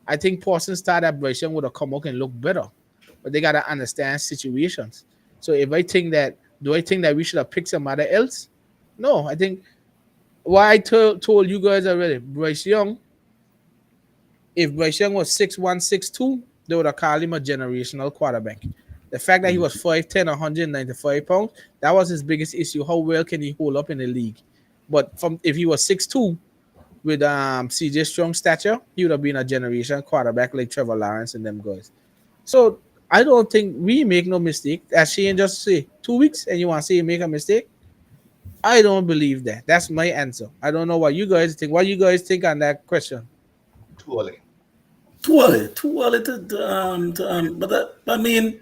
S2: I think Parsons thought that Bryce Young would have come out and look better. But they got to understand situations. So do I think that we should have picked somebody else? No, I think what I told you guys already, Bryce Young, if Bryce Young was 6'1", 6'2", they would have called him a generational quarterback. The fact that he was 5'10", 195 pounds, that was his biggest issue. How well can he hold up in the league? But if he was 6'2", with CJ Strong's stature, he would have been a generation quarterback like Trevor Lawrence and them guys. So I don't think we make no mistake. As Shane just say, 2 weeks and you want to say you make a mistake? I don't believe that. That's my answer. I don't know what you guys think. What you guys think on that question?
S3: Too early.
S1: Too early but I mean,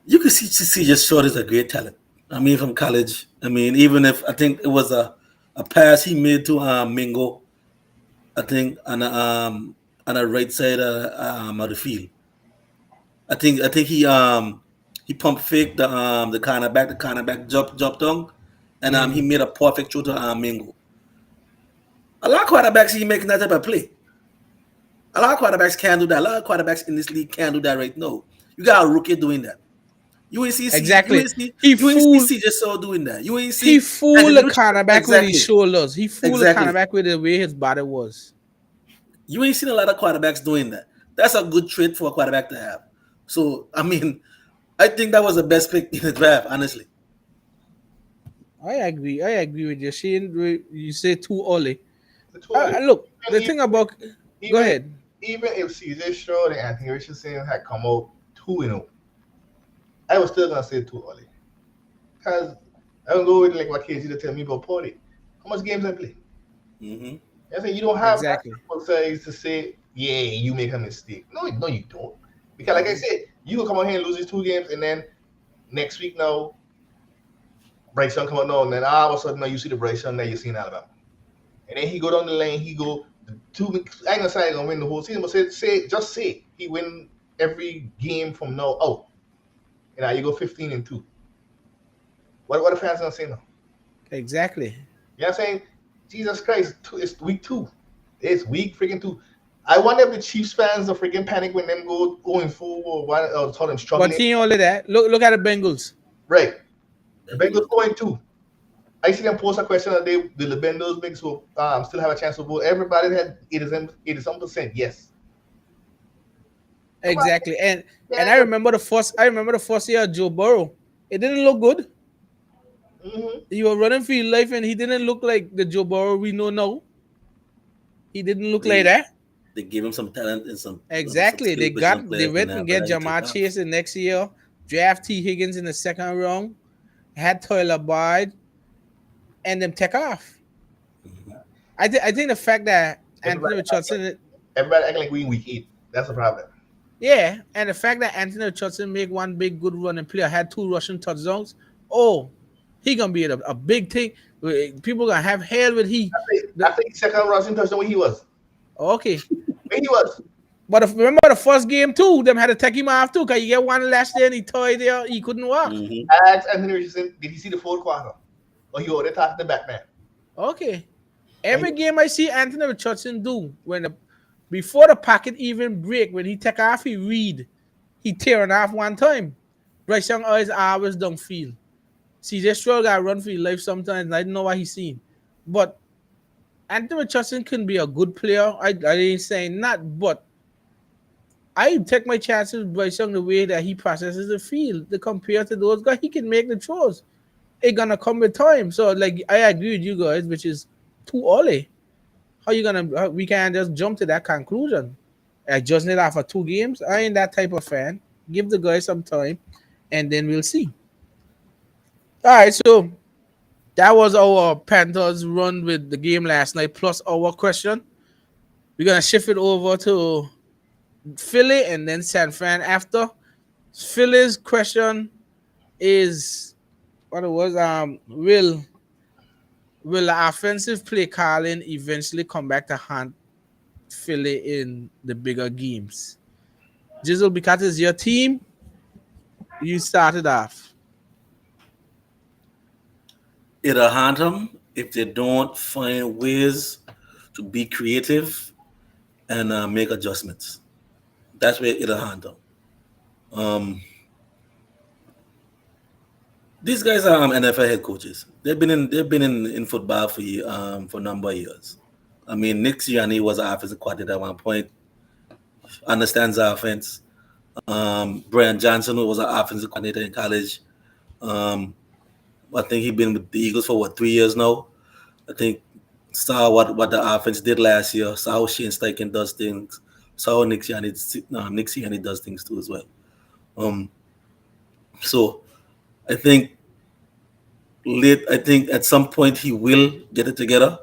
S1: you can see just Short is a great talent. I mean, from college. I mean, even if I think it was a pass he made to Mingo, I think on the right side of the field. I think he pump fake the cornerback jump down, and he made a perfect throw to Mingo. A lot of quarterbacks he making that type of play. A lot of quarterbacks can't do that. A lot of quarterbacks in this league can't do that right now. You got a rookie doing that. You ain't see
S2: Exactly.
S1: you ain't see CJ Stroud doing that. You ain't see
S2: He fooled the cornerback with his
S1: exactly.
S2: shoulders. He fooled
S1: Exactly.
S2: the cornerback with the way his body was.
S1: You ain't seen a lot of quarterbacks doing that. That's a good trait for a quarterback to have. So I mean, I think that was the best pick in the draft, honestly.
S2: I agree. I agree with you. Shane, you say too early.
S3: Too early.
S2: Look, the
S3: Even,
S2: thing about go
S3: even,
S2: ahead.
S3: even if CJ Stroud and Anthony Richardson had come out 2-0, I was still gonna say too early. Because I don't go with like what KG to tell me about Paulie. How much games I play?
S1: Mm-hmm.
S3: I say you don't have
S2: Exactly.
S3: that size to say, yeah, you make a mistake. No, you don't. Because like I said, you will come out here and lose these 2 games, and then next week now, Bryce Young come out now, and then all of a sudden now you see the Bryce Young that you see in Alabama. And then he go down the lane, he go 2 weeks. I ain't gonna say he's gonna win the whole season, but say he win every game from now out. And now you go 15-2. What the fans gonna say now?
S2: Exactly.
S3: You know what I'm saying? Jesus Christ, it's week 2. It's week freaking 2. I wonder if the Chiefs fans are freaking panic when them go 0-4 or tell them struggling.
S2: But he ain't only that. Look at the Bengals.
S3: Right. The Bengals 0-2. I see them post a question that the Bengals make so still have a chance to vote. Everybody had 87%. Yes.
S2: Exactly. And I remember the first year of Joe Burrow. It didn't look good.
S3: Mm-hmm.
S2: You were running for your life, and he didn't look like the Joe Burrow we know now. He didn't look like that.
S1: They gave him some talent and some
S2: exactly.
S1: Some
S2: They went and get Jamar Chase the next year. Draft T Higgins in the second round. Had Tyler Boyd, and them take off.
S1: Mm-hmm.
S2: I think the fact that Anthony Richardson.
S3: Everybody acting like we in week 8. That's the problem.
S2: Yeah, and the fact that Anthony Richardson make one big good run and player had 2 rushing touchdowns. Oh, he gonna be a big thing. People gonna have hell with he.
S3: I think second rushing touchdown when he was.
S2: Okay.
S3: When he was.
S2: But remember the first game too, them had to take him off too, because you get one last day and he toyed there, he couldn't walk.
S3: Mm-hmm. I asked Anthony Richardson, did he see the 4th quarter? Or he already talked to the Batman?
S2: Okay. Every game I see Anthony Richardson do, before the pocket even break, when he take off, he read. He tearing off one time. Bryce Young always downfield. CJ Stroud got run for his life sometimes, and I don't know what he's seen. But Anthony Richardson can be a good player. I ain't saying not, but I take my chances with Bryce Young the way that he processes the field. To compare to those guys, he can make the throws. It's gonna come with time. So, like, I agree with you guys, which is too early. We can't just jump to that conclusion. Judging it after 2 games. I ain't that type of fan. Give the guys some time, and then we'll see. All right, so that was our Panthers run with the game last night, plus our question. We're gonna shift it over to Philly and then San Fran after. Philly's question is what it was. Will the offensive play calling eventually come back to haunt Philly in the bigger games? Jizzle, because it's your team, you started off.
S1: It'll haunt them if they don't find ways to be creative and make adjustments. That's where it'll haunt them. These guys are NFL head coaches. They've been in football for a number of years. I mean, Nick Sirianni was an offensive coordinator at one point. Understands the offense. Brian Johnson was an offensive coordinator in college. I think he's been with the Eagles for 3 years now. I think saw what the offense did last year. Saw how Shane Steichen does things. Saw how Nick Sirianni does things too as well. So I think at some point he will get it together.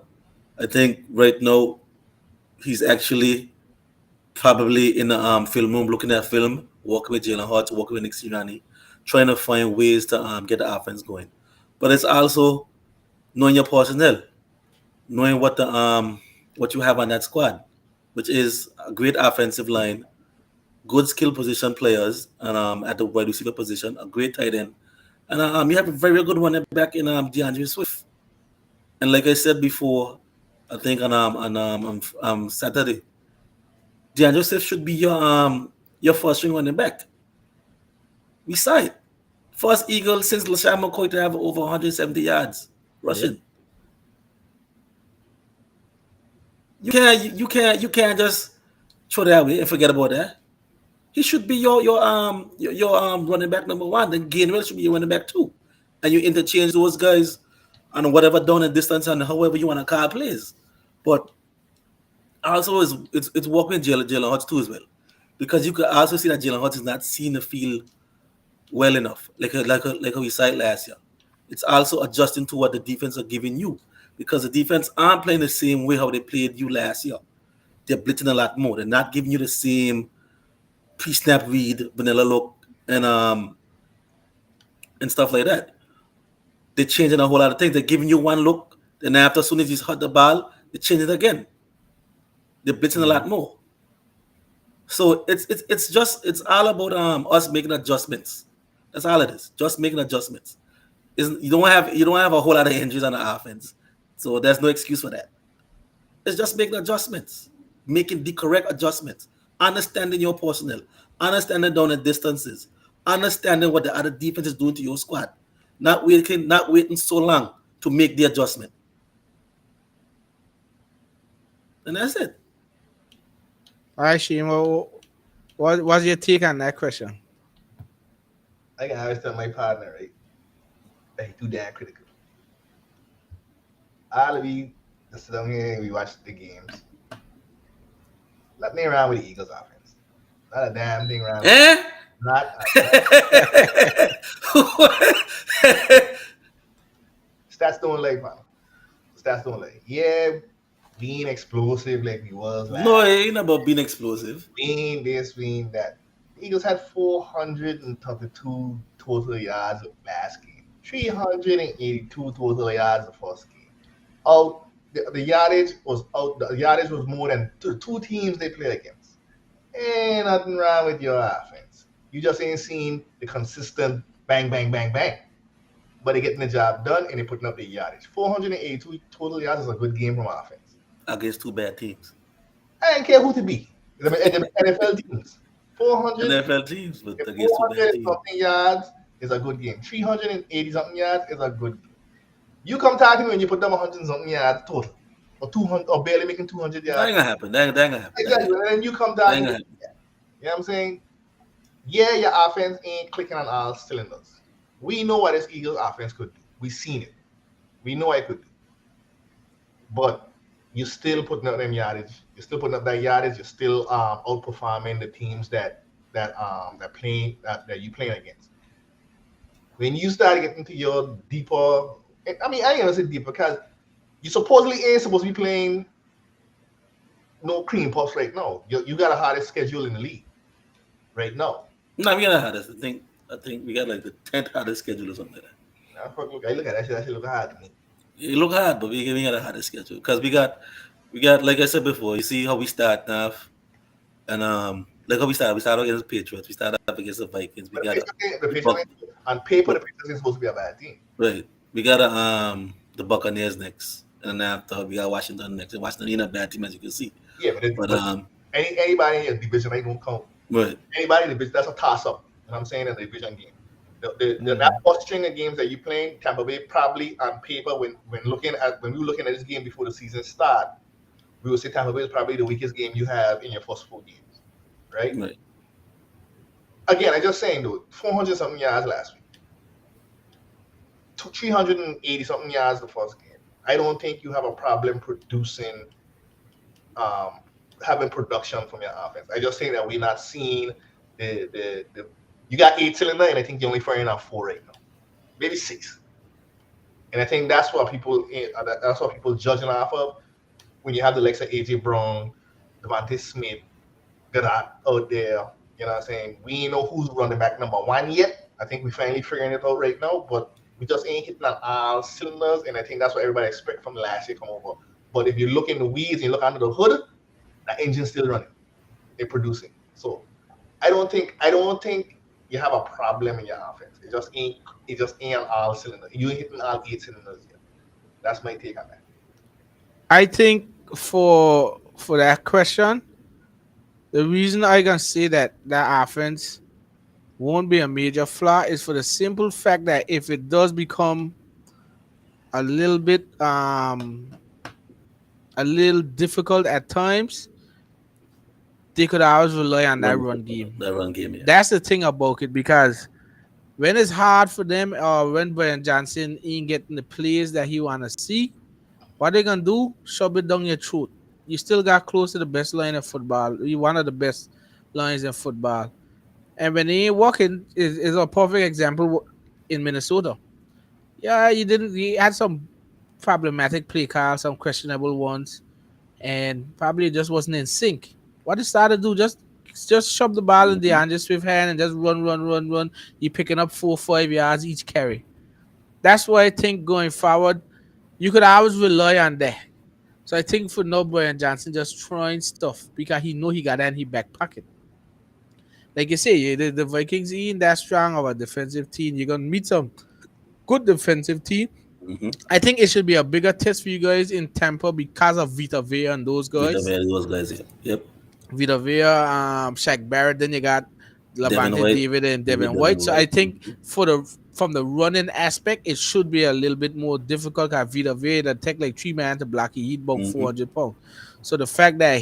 S1: I think right now he's actually probably in the film room looking at film, working with Jalen Hurts, working with Nick Sirianni, trying to find ways to get the offense going. But it's also knowing your personnel, knowing what you have on that squad, which is a great offensive line, good skill position players, and at the wide receiver position, a great tight end, and you have a very good running back in DeAndre Swift. And like I said before, I think on Saturday, DeAndre Swift should be your first string running back. We saw it. First Eagle since LaShawn McCoy to have over 170 yards rushing. You can't just throw that away and forget about that. He should be your running back number one. Then Gainwell should be your running back two, and you interchange those guys on whatever down and distance and however you want to call plays. But also it's working Jalen Hurts too as well, because you could also see that Jalen Hurts is not seeing the field well enough, like how we saw it last year. It's also adjusting to what the defense are giving you, because the defense aren't playing the same way how they played you last year. They're blitzing a lot more. They're not giving you the same pre-snap read, vanilla look, and stuff like that. They're changing a whole lot of things. They're giving you one look, then after as soon as you hit the ball, they change it again. They're blitzing a lot more. So it's all about us making adjustments. That's all it is. Just making adjustments. You don't have a whole lot of injuries on the offense, so there's no excuse for that. It's just making adjustments, making the correct adjustments, understanding your personnel, understanding down the distances, understanding what the other defense is doing to your squad, not waiting so long to make the adjustment. And that's it.
S2: All right, Shimo, what's your take on that question?
S3: I can always tell my partner, right? That he too damn critical. All of you just sit down here and we watch the games. Let me around with the Eagles offense. Not a damn thing around. Not stats don't lie, man. Stats don't lie. Yeah, being explosive like he was.
S1: No, it ain't about being explosive.
S3: Being this, being that. The Eagles had 432 total yards last game, 382 total yards the first game. Out the yardage was out. The yardage was more than two teams they played against. Ain't nothing wrong with your offense. You just ain't seen the consistent bang, bang, bang, bang. But they're getting the job done and they're putting up the yardage. 482 total yards is a good game from offense.
S1: Against two bad teams.
S3: I don't care who to be. The NFL teams. 400
S1: NFL teams, but against two bad teams.
S3: Something yards is a good game. 380 something yards is a good game. You come talk to me when you put them 100 something yards total, or 200, or barely making 200 yards.
S1: That ain't gonna happen. That ain't gonna happen.
S3: Exactly. And then you come down. You know what I'm saying? Yeah, your offense ain't clicking on all cylinders. We know what this Eagles offense could do. We've seen it. We know what it could do. But you're still putting up them yardage. You're still putting up that yardage. You're still outperforming the teams that you're playing against. When you start getting to your deeper, I mean, I ain't gonna say deeper because you supposedly ain't supposed to be playing no cream puffs right now. You got a hardest schedule in the league right now.
S1: No, we got the hardest. I think we got like the 10th hardest schedule or something like that.
S3: I look at that shit. That shit look hard to me.
S1: It look hard, but we got a hardest schedule because we got like I said before. You see how we start now, and like how we started. We started against the Patriots. We started up against the Vikings. We got
S3: on paper the Patriots is supposed to be a bad team.
S1: Right. We got the Buccaneers next, and then after we got Washington next. And Washington ain't a bad team, as you can see.
S3: Yeah, but anybody in the division ain't gonna count.
S1: Right.
S3: Anybody in the division, that's a toss up. You know what I'm saying, in the division game. That first string of games that you playing, Tampa Bay probably on paper when we were looking at this game before the season start, we would say Tampa Bay is probably the weakest game you have in your first 4 games, right?
S1: Right.
S3: Again, I'm just saying, though, 400 something yards last week, 380 something yards the first game. I don't think you have a problem producing, having production from your offense. I just think that we're not seeing the you got 8 cylinder, and I think you're only firing out 4 right now, maybe 6. And I think that's what people judging off of when you have the likes of AJ Brown, Devontae Smith, Goddard out there. You know what I'm saying? We ain't know who's running back number 1 yet. I think we're finally figuring it out right now, but we just ain't hitting on all cylinders, and I think that's what everybody expect from last year come over. But if you look in the weeds and you look under the hood, the engine's still running. They're producing. So I don't think you have a problem in your offense. It just ain't on all cylinders. You ain't hitting all 8 cylinders yet. That's my take on that.
S2: I think for that question, the reason I can say that offense won't be a major flaw is for the simple fact that if it does become a little bit a little difficult at times, they could always rely on that run game.
S1: That run game, yeah.
S2: That's the thing about it, because when it's hard for them, or when Brian Johnson ain't getting the plays that he wanna see, what they gonna do? Shove it down your throat. You still got close to the best line of football. You one of the best lines in football. And when he ain't walking, is a perfect example in Minnesota. Yeah, you didn't. He had some problematic play calls, some questionable ones, and probably just wasn't in sync. What he started to do, just shove the ball in the Andre Swift hand and just run, run, run, run. You picking up 4 or 5 yards each carry. That's why I think going forward, you could always rely on that. So I think for no Brian Johnson just trying stuff because he know he got that in his back pocket. Like you say, the Vikings ain't that strong of a defensive team. You're gonna meet some good defensive team.
S1: Mm-hmm.
S2: I think it should be a bigger test for you guys in Tampa because of Vita Vea and those guys.
S1: Those guys, yeah. Yep.
S2: Vita Vea, Shaq Barrett. Then you got Lavonte David and Devin White. So I think from the running aspect, it should be a little bit more difficult. Because Vita Vea that take like 3 man to block, he about 400 pounds. So the fact that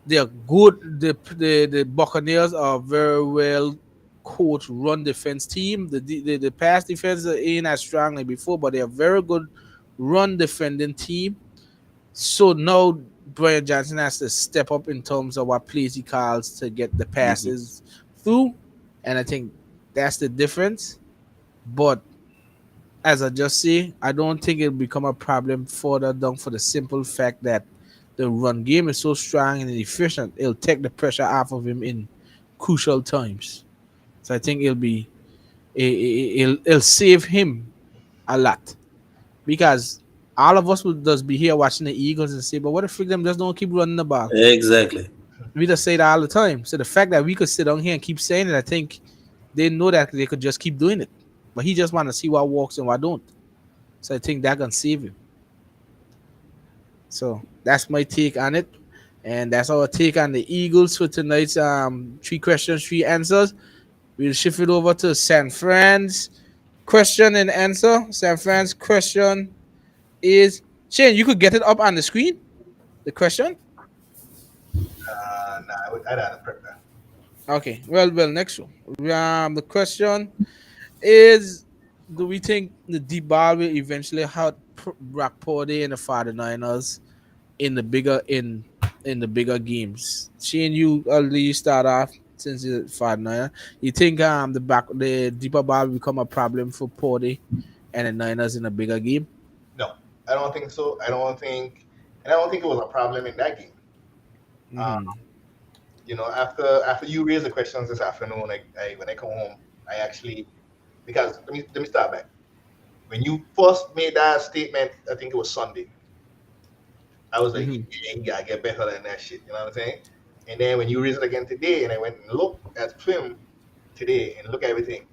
S2: they're good. The Buccaneers are very well coached run defense team. The pass defense ain't as strong like before, but they're a very good run defending team. So now Brian Johnson has to step up in terms of what plays he calls to get the passes through, and I think that's the difference. But as I just say, I don't think it'll become a problem further down for the simple fact that the run game is so strong and efficient. It'll take the pressure off of him in crucial times. So I think it'll save him a lot, because all of us would just be here watching the Eagles and say, but what if them just don't keep running the ball?
S1: Exactly.
S2: We just say that all the time. So the fact that we could sit down here and keep saying it, I think they know that they could just keep doing it. But he just want to see what works and what don't. So I think that can save him. So that's my take on it. And that's our take on the Eagles for tonight's 3 questions, 3 answers. We'll shift it over to San Fran's question and answer. San Fran's question is, Shane, you could get it up on the screen? The question?
S3: I'd have to prep that.
S2: Okay. Well, next one. The question is, do we think the deep ball will eventually help Brock Purdy and the 49ers in the bigger games? Shane, you start off since you're 49er. You think the deeper ball will become a problem for Purdy and the Niners in a bigger game?
S3: No, I don't think so. I don't think it was a problem in that game. After you raised the questions this afternoon, when I come home, I actually, because let me start back. When you first made that statement, I think it was Sunday. I was like, yeah, you gotta get better than that shit. You know what I'm saying? And then when you raised it again today, and I went and looked at film today and look at everything,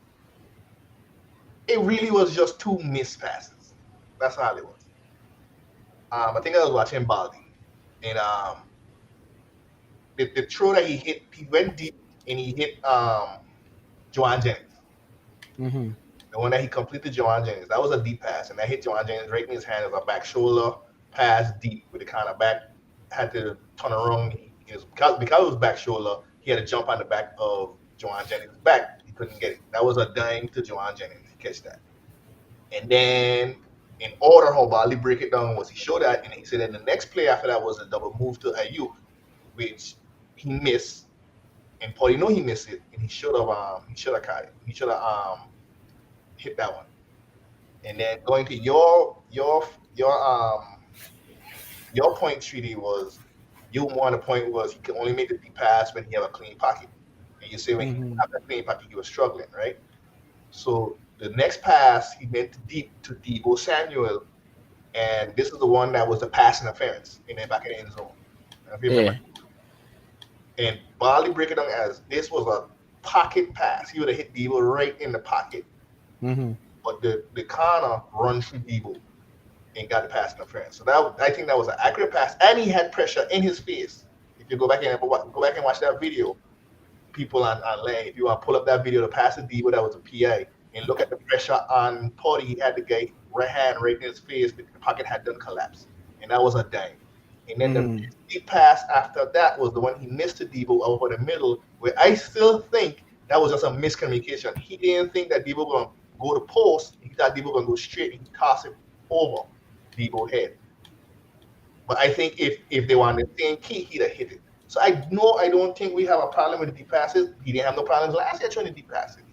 S3: it really was just 2 missed passes. That's all it was. I think I was watching Baldy, and the throw that he hit, he went deep and he hit Joanne Jennings. The one that he completed Joanne Jennings, that was a deep pass, and that hit Joanne Jennings right in his hand as a back shoulder pass deep with the kind of back, had to turn around. Because it was back shoulder, he had to jump on the back of Joanne Jennings' back. He couldn't get it. That was a dime to Joanne Jennings to catch that. And then in order how Baldy break it down was he showed that, and he said that the next play after that was a double move to Ayuk, which he missed, and Paul, he missed it, and he should have caught it. He should have hit that one. And then going to your point, Treaty, was you want the point was he could only make the deep pass when he had a clean pocket. And you say when he had that clean pocket, he was struggling, right? So the next pass he went deep to Deebo Samuel, and this is the one that was the pass interference in the back of the end zone.
S2: Yeah.
S3: And Baldy break it down as this was a pocket pass. He would have hit Deebo right in the pocket. But the corner run through Deebo and got the pass interference. So I think that was an accurate pass, and he had pressure in his face. If you go back and watch that video, people on online, if you want to pull up that video, the pass to Debo, that was a PI, and look at the pressure on Porty. He had the guy right hand right in his face. The pocket had done collapse, and that was a dime. And then the deep pass after that was the one he missed to Debo over the middle, where I still think that was just a miscommunication. He didn't think that Debo was going to go to post. He thought Debo was going to go straight, and he tossed it over Debo's head. But I think if they were on the same key, he'd have hit it. So I don't think we have a problem with the deep passes. He didn't have no problems last year trying to deep passes.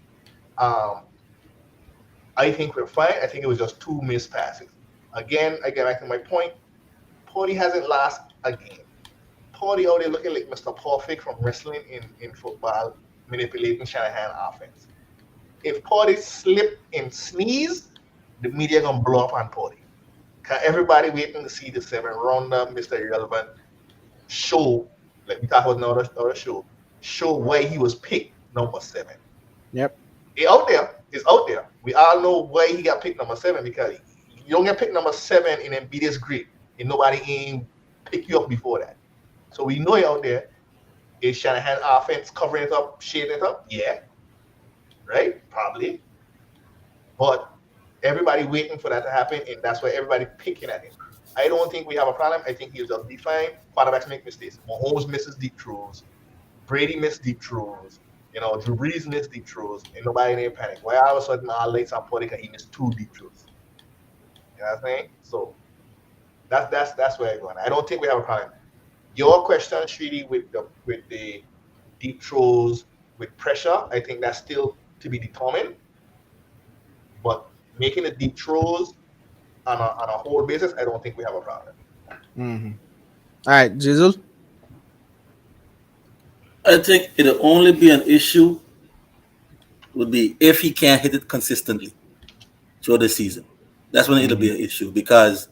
S3: I think we're fine. I think it was just 2 missed passes. Again, I get back to my point. Porty hasn't lost a game. Porty out there looking like Mr. Perfect from wrestling in football, manipulating Shanahan offense. If Porty slip and sneeze, the media gonna blow up on Porty. Cause everybody waiting to see the 7th rounder, Mr. Irrelevant, show, like we talked about another show why he was picked number 7.
S2: Yep.
S3: It's out there. We all know why he got picked number 7, because you don't get picked number 7 in NBA's grade, and nobody ain't pick you up before that. So we know it out there. Is Shanahan offense covering it up, shading it up? Yeah. Right? Probably. But everybody waiting for that to happen, and that's why everybody picking at him. I don't think we have a problem. I think he's just defined. Quarterbacks make mistakes. Mahomes misses deep throws. Brady missed deep throws. Drew Brees missed deep throws, and nobody didn't panic. Why all of a sudden our lights are Porty because he missed 2 deep throws? You know what I'm saying? So that's where I'm going. I don't think we have a problem. Your question, Shridi, with the deep throws with pressure, I think that's still to be determined. But making the deep throws on a whole basis, I don't think we have a problem.
S2: Mm-hmm. All right, Jizzle.
S1: I think it'll only be an issue would be if he can't hit it consistently through the season. That's when it'll be an issue, because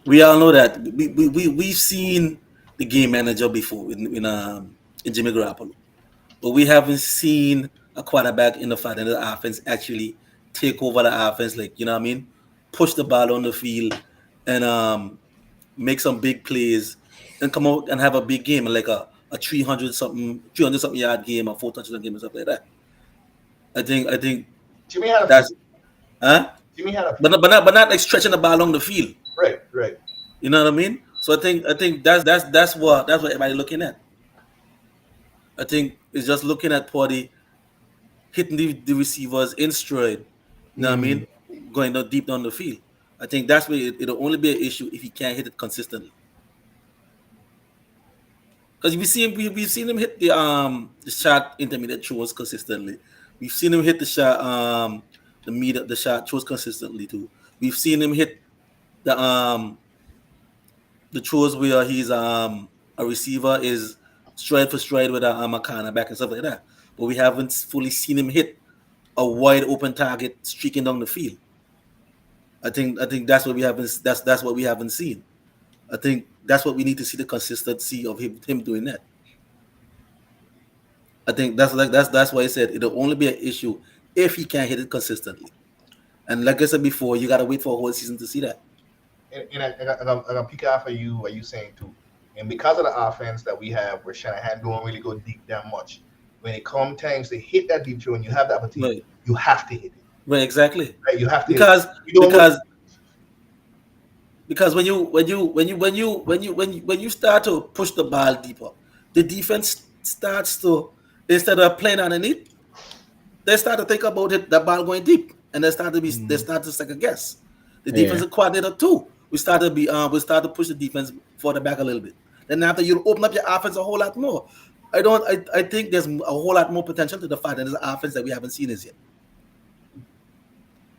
S1: we all know that we've seen the game manager before in Jimmy Garoppolo, but we haven't seen a quarterback in the offense actually take over the offense, like, you know what I mean, push the ball on the field and make some big plays and come out and have a big game, like a 300 something yard game, a 4 touchdown game, and stuff like that. I think
S3: Jimmy had
S1: that's Jimmy
S3: had a
S1: but not like stretching the ball along the field.
S3: Right.
S1: You know what I mean? So I think that's what everybody looking at. I think it's just looking at Porty hitting the receivers in stride. You know what I mean? Going deep down the field. I think that's where it'll only be an issue if he can't hit it consistently. Because we've seen him hit the shot intermediate throws consistently. We've seen him hit the shot the shot throws consistently too. We've seen him hit the throws where he's a receiver is stride for stride with a cornerback and stuff like that. But we haven't fully seen him hit a wide open target streaking down the field. I think that's what we haven't that's what we haven't seen. I think that's what we need to see, the consistency of him doing that. I think that's why I said it'll only be an issue if he can't hit it consistently. And like I said before, you gotta wait for a whole season to see that.
S3: And I got pick out for you what you're saying too. And because of the offense that we have, where Shanahan don't really go deep that much, when it comes times to hit that deep throw and you have the opportunity,
S1: Right.
S3: You have to hit it.
S1: Right, exactly.
S3: Right? You have to
S1: because when you start to push the ball deeper, the defense starts to, instead of playing underneath, they start to think about the ball going deep, and they start to second guess. The defensive coordinator too. We start to push the defense further back a little bit. Then after, you open up your offense a whole lot more. I think there's a whole lot more potential to the fight, and there's an offense that we haven't seen as yet.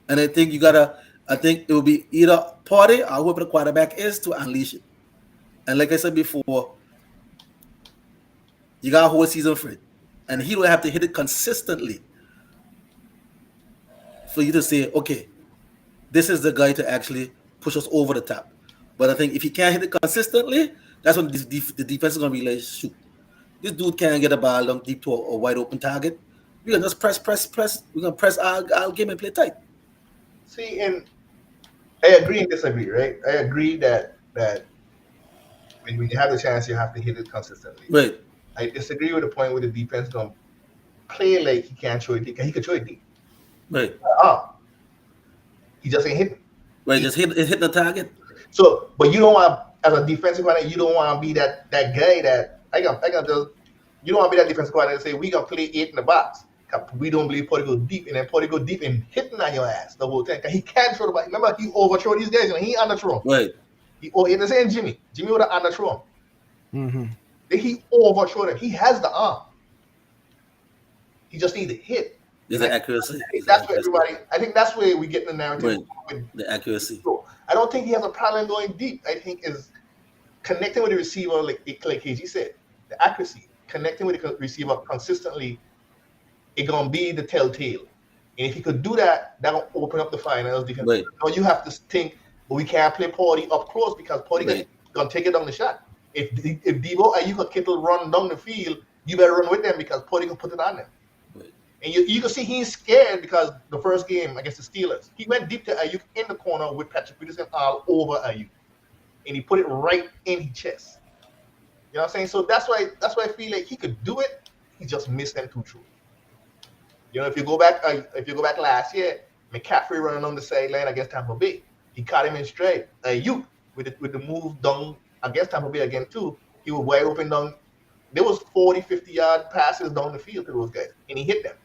S1: And I think it will be either Porty or whoever the quarterback is to unleash it. And like I said before, you got a whole season for it. And he will have to hit it consistently for you to say, okay, this is the guy to actually push us over the top. But I think if he can't hit it consistently, that's when the defense is going to be like, shoot, this dude can't get a ball down deep to a wide open target. We're going to just press. We're going to press our game and play tight.
S3: See, and I agree and disagree, right? I agree that when you have the chance, you have to hit it consistently.
S1: Right.
S3: I disagree with the point where the defense don't play like he can't show it deep. He could show it deep.
S1: Right.
S3: He just ain't hitting.
S1: Right. Just hit the target.
S3: So, but you don't want, as a defensive coordinator, you don't want to be that guy that I can just. You don't want to be that defensive coordinator and say we gonna play 8 in the box. We don't believe Porty go deep, and then Porty go deep and hitting on your ass the whole time. He can't throw the ball. Remember, he overthrow these guys, and he underthrow.
S1: Right.
S3: He the same Jimmy. Jimmy would have underthrown.
S2: Mm-hmm.
S3: Then he overthrow them. He has the arm. He just needs to hit.
S1: There's an accuracy.
S3: That's where everybody. I think that's where we get the narrative with
S1: the accuracy.
S3: So I don't think he has a problem going deep. I think is connecting with the receiver, like KG said, the accuracy, connecting with the receiver consistently. It's gonna be the telltale. And if he could do that, that'll open up the finals. Because now you have to think, but we can't play Porty up close because Porty gonna take it down the shot. If Debo, Ayuk, or Kittle run down the field, you better run with them because Porty can put it on them. And you can see he's scared because the first game against the Steelers, he went deep to Ayuk in the corner with Patrick Peterson all over Ayuk, and he put it right in his chest. You know what I'm saying? So that's why I feel like he could do it. He just missed them 2 throws. You know, if you go back last year, McCaffrey running on the sideline against Tampa Bay, he caught him in stride. Ayuk with the move down against Tampa Bay again too, he was wide open down. There was 40, 50-yard passes down the field to those guys, and he hit them.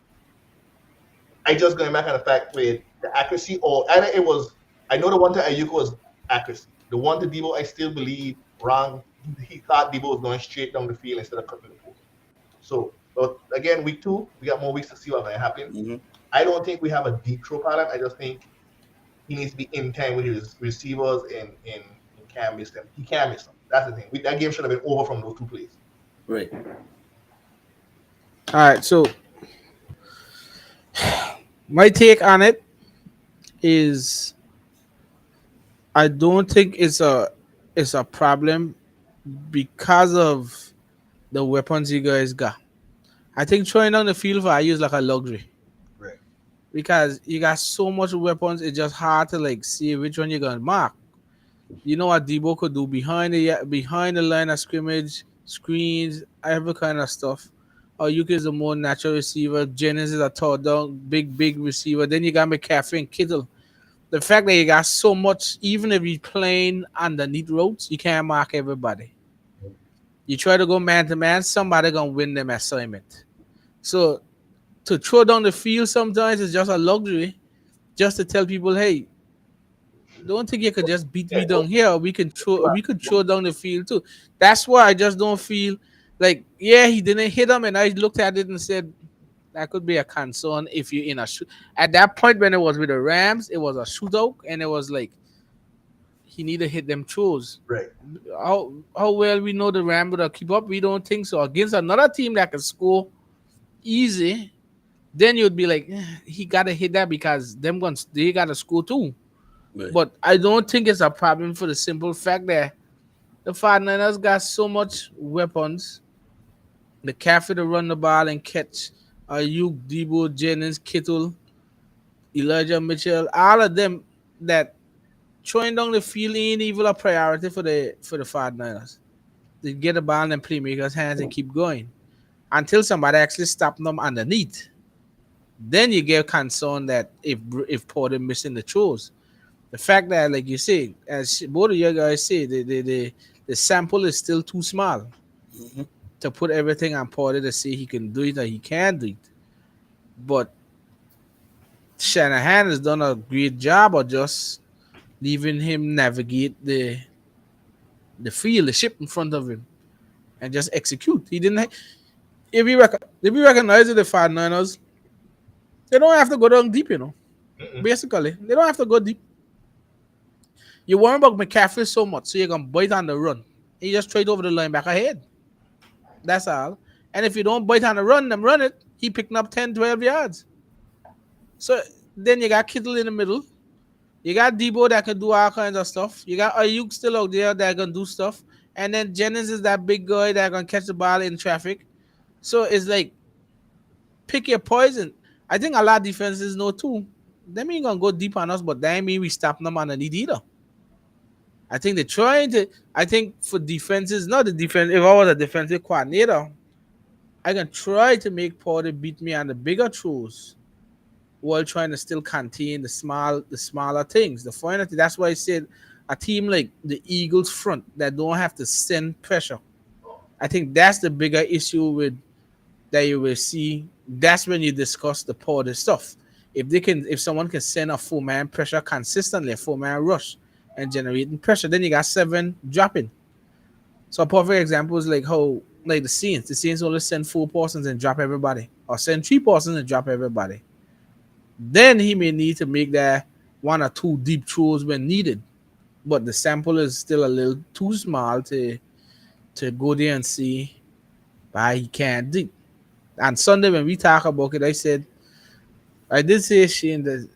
S3: I just going back on the fact with the accuracy, I know the one to Ayuk was accuracy. The one to Debo, I still believe wrong. He thought Debo was going straight down the field instead of cutting the post. So, but again, week 2, we got more weeks to see what's going to happen.
S1: Mm-hmm.
S3: I don't think we have a deep throw problem. I just think he needs to be in time with his receivers and can't miss them. He can't miss them. That's the thing. That game should have been over from those 2 plays.
S1: Right.
S2: All right, so my take on it is I don't think it's a problem because of the weapons you guys got. I think throwing down the field for IU is like a luxury.
S3: Right.
S2: Because you got so much weapons, it's just hard to like see which one you're gonna mark. You know what Debo could do behind the line of scrimmage, screens, every kind of stuff. Ayuk is a more natural receiver. Jennings is a tall down, big receiver. Then you got McCaffrey and Kittle. The fact that you got so much, even if you're playing underneath routes, you can't mark everybody. You try to go man to man, somebody gonna win them assignment. So to throw down the field sometimes is just a luxury, just to tell people, hey, don't think you could just beat me down here. We could throw down the field too. That's why I just don't feel like, yeah, he didn't hit him, and I looked at it and said that could be a concern if you're in a shoot. At that point when it was with the Rams, it was a shootout, and it was like he need to hit them throws.
S3: Right.
S2: How well we know the Rams would keep up? We don't think so. Against another team that can score easy, then you'd be like, he gotta hit that because they gotta score too. Right. But I don't think it's a problem for the simple fact that the 49ers got so much weapons. The McCaffrey to run the ball and catch, Ayuk, Debo, Jennings, Kittle, Elijah Mitchell, all of them, that throwing down the field ain't even a priority for the 49ers. They get the ball in the playmakers' hands and keep going until somebody actually stop them underneath. Then you get concerned that if Porter missing the throws. The fact that, like you say, as both of you guys say, the sample is still too small to put everything on Porter to say he can do it or he can't do it. But Shanahan has done a great job of just leaving him navigate the field, the ship in front of him, and just execute. He didn't. If we recognize the 49ers, they don't have to go down deep, Basically, they don't have to go deep. You worry about McCaffrey so much, so you're going to bite on the run. You just trade over the linebacker ahead. That's all. And if you don't bite on the run, them run it, he picking up 10, 12 yards. So then you got Kittle in the middle. You got Debo that can do all kinds of stuff. You got Ayuk still out there that can do stuff. And then Jennings is that big guy that can catch the ball in traffic. So it's like, pick your poison. I think a lot of defenses know too. They ain't going to go deep on us, but that mean we stop them underneath either. I think they're trying to. I think for defenses, not the defense. If I was a defensive coordinator, I can try to make Porter beat me on the bigger throws while trying to still contain the smaller things. The final thing, that's why I said a team like the Eagles front that don't have to send pressure. I think that's the bigger issue with that you will see. That's when you discuss the Porter stuff. If someone can send a 4-man pressure consistently, a 4-man rush and generating pressure, then you got 7 dropping. So a perfect example is like how like the Saints. The Saints only send 4 persons and drop everybody, or send 3 persons and drop everybody. Then he may need to make that 1 or 2 deep throws when needed. But the sample is still a little too small to go there and see why he can't do. And Sunday when we talk about it, I did say Shane that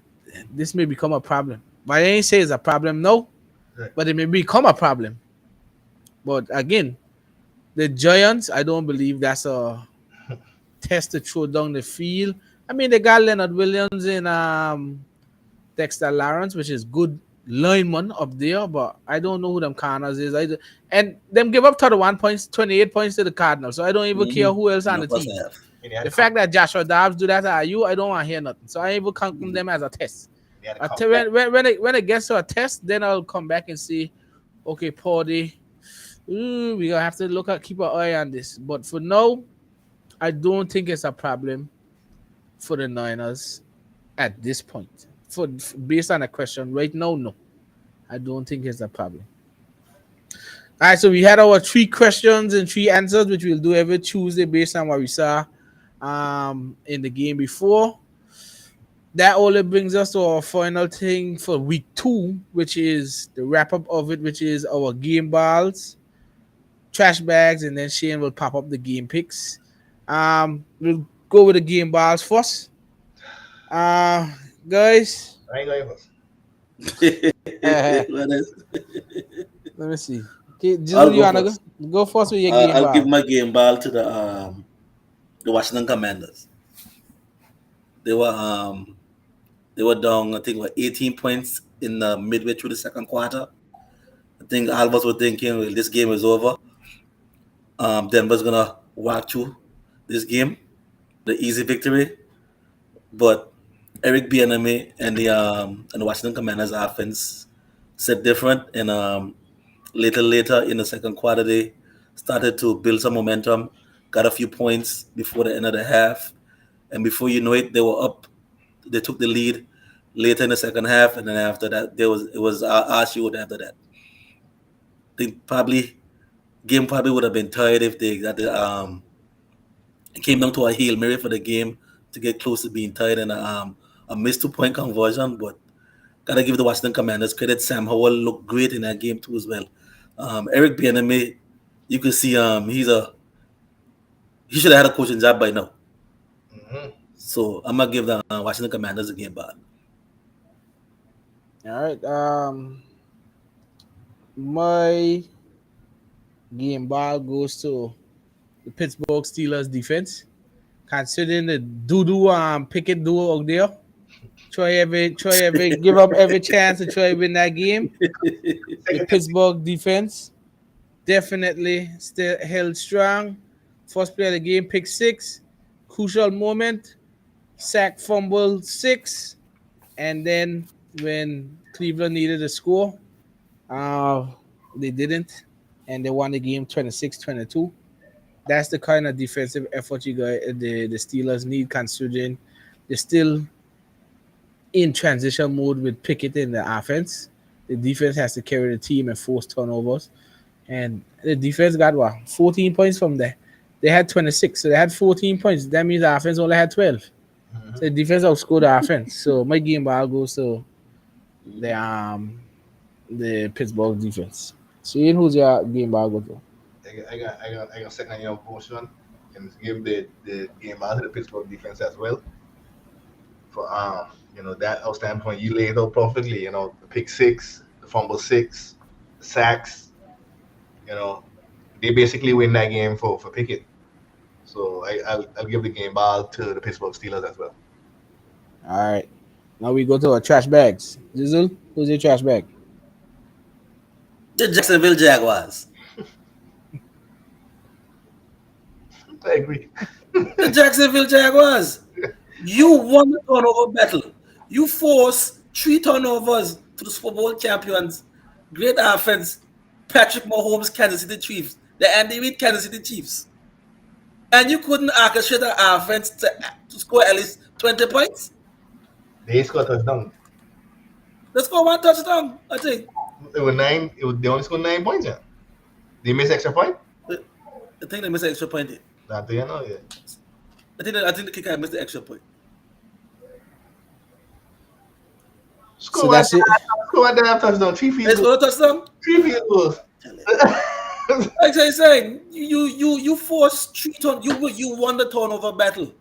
S2: this may become a problem. But I ain't say it's a problem, no.
S3: Right.
S2: But it may become a problem. But again, the Giants, I don't believe that's a test to throw down the field. I mean, they got Leonard Williams and Dexter Lawrence, which is good lineman up there, but I don't know who them corners is. And them give up 31 points, 28 points to the Cardinals. So I don't even care who else
S1: In
S2: on
S1: the
S2: the
S1: first
S2: team.
S1: half.
S3: And they had
S2: The
S3: to
S2: fact that Joshua Dobbs do that at you, I don't want to hear nothing. So I ain't even counting them as a test.
S3: they had to come back.
S2: When it gets to a test, then I'll come back and say, okay, Paudy, we gonna have to keep an eye on this. But for now, I don't think it's a problem for the Niners at this point. Based on the question right now, no, I don't think it's a problem. All right, so we had our 3 questions and 3 answers, which we'll do every Tuesday based on what we saw in the game before. That only brings us to our final thing for week 2, which is the wrap up of it, which is our game balls, trash bags, and then Shane will pop up the game picks. We'll go with the game balls first. Guys,
S3: I ain't going first.
S2: let
S1: Well,
S2: me see. Okay,
S1: I'll
S2: Jizzle, you
S1: go
S2: wanna
S1: first.
S2: go first with your game
S1: I'll give
S2: ball?
S1: my game ball to the Washington Commanders. They were um they were down, I think, 18 points in the midway through the second quarter. I think all of us were thinking, well, this game is over. Denver's gonna walk through this game, the easy victory. But Eric Bieniemy and the Washington Commanders offense said different. And later in the second quarter, they started to build some momentum, got a few points before the end of the half, and before you know it, they were up. They took the lead later in the second half, and then after that, it was our shoot after that. I think game probably would have been tired if they got it came down to a Hail Mary for the game to get close to being tied and a missed 2-point conversion. But gotta give the Washington Commanders credit. Sam Howell looked great in that game too as well. Eric Bieniemy, you can see he should have had a coaching job by now.
S3: Mm-hmm.
S1: So I'm gonna give the Washington Commanders a game back.
S2: All right. My game ball goes to the Pittsburgh Steelers defense. Considering the doo-doo Pickett duo out there. Try every give up every chance to try to win that game. The Pittsburgh defense definitely still held strong. First play of the game, pick 6. Crucial moment. Sack fumble 6. And then when Cleveland needed a score, they didn't. And they won the game 26-22. That's the kind of defensive effort the Steelers need, considering they're still in transition mode with Pickett in the offense. The defense has to carry the team and force turnovers. And the defense got 14 points from there. They had 26, so they had 14 points. That means the offense only had 12.
S3: Mm-hmm.
S2: So the defense outscored the offense. So my game ball goes to the Pittsburgh defense. So who's your game ball go to?
S3: I got second your motion and give the game out to the Pittsburgh defense as well. For that outstanding point you laid out perfectly. The pick 6, the fumble 6, the sacks. They basically win that game for Pickett. So I'll give the game ball to the Pittsburgh Steelers as well.
S2: All right. Now we go to our trash bags. Jizzle, who's your trash bag?
S1: The Jacksonville Jaguars.
S3: I agree.
S1: The Jacksonville Jaguars. You won the turnover battle. You forced 3 turnovers to the Super Bowl champions. Great offense. Patrick Mahomes, Kansas City Chiefs. The Andy Reid Kansas City Chiefs. And you couldn't orchestrate the offense to score at least 20 points?
S3: They scored a touchdown.
S1: Let's go 1 touchdown, I think.
S3: It was 9. They only scored 9 points. Yeah. They missed extra point.
S1: I think they missed an extra point.
S3: That do you know? Yeah.
S1: I think the kicker missed the extra point.
S2: So that's it.
S3: Score a damn touchdown. 3
S1: They
S3: field goals.
S1: scored a touchdown?
S3: 3 field goals.
S1: Like I saying, you forced 3 you won the turnover battle,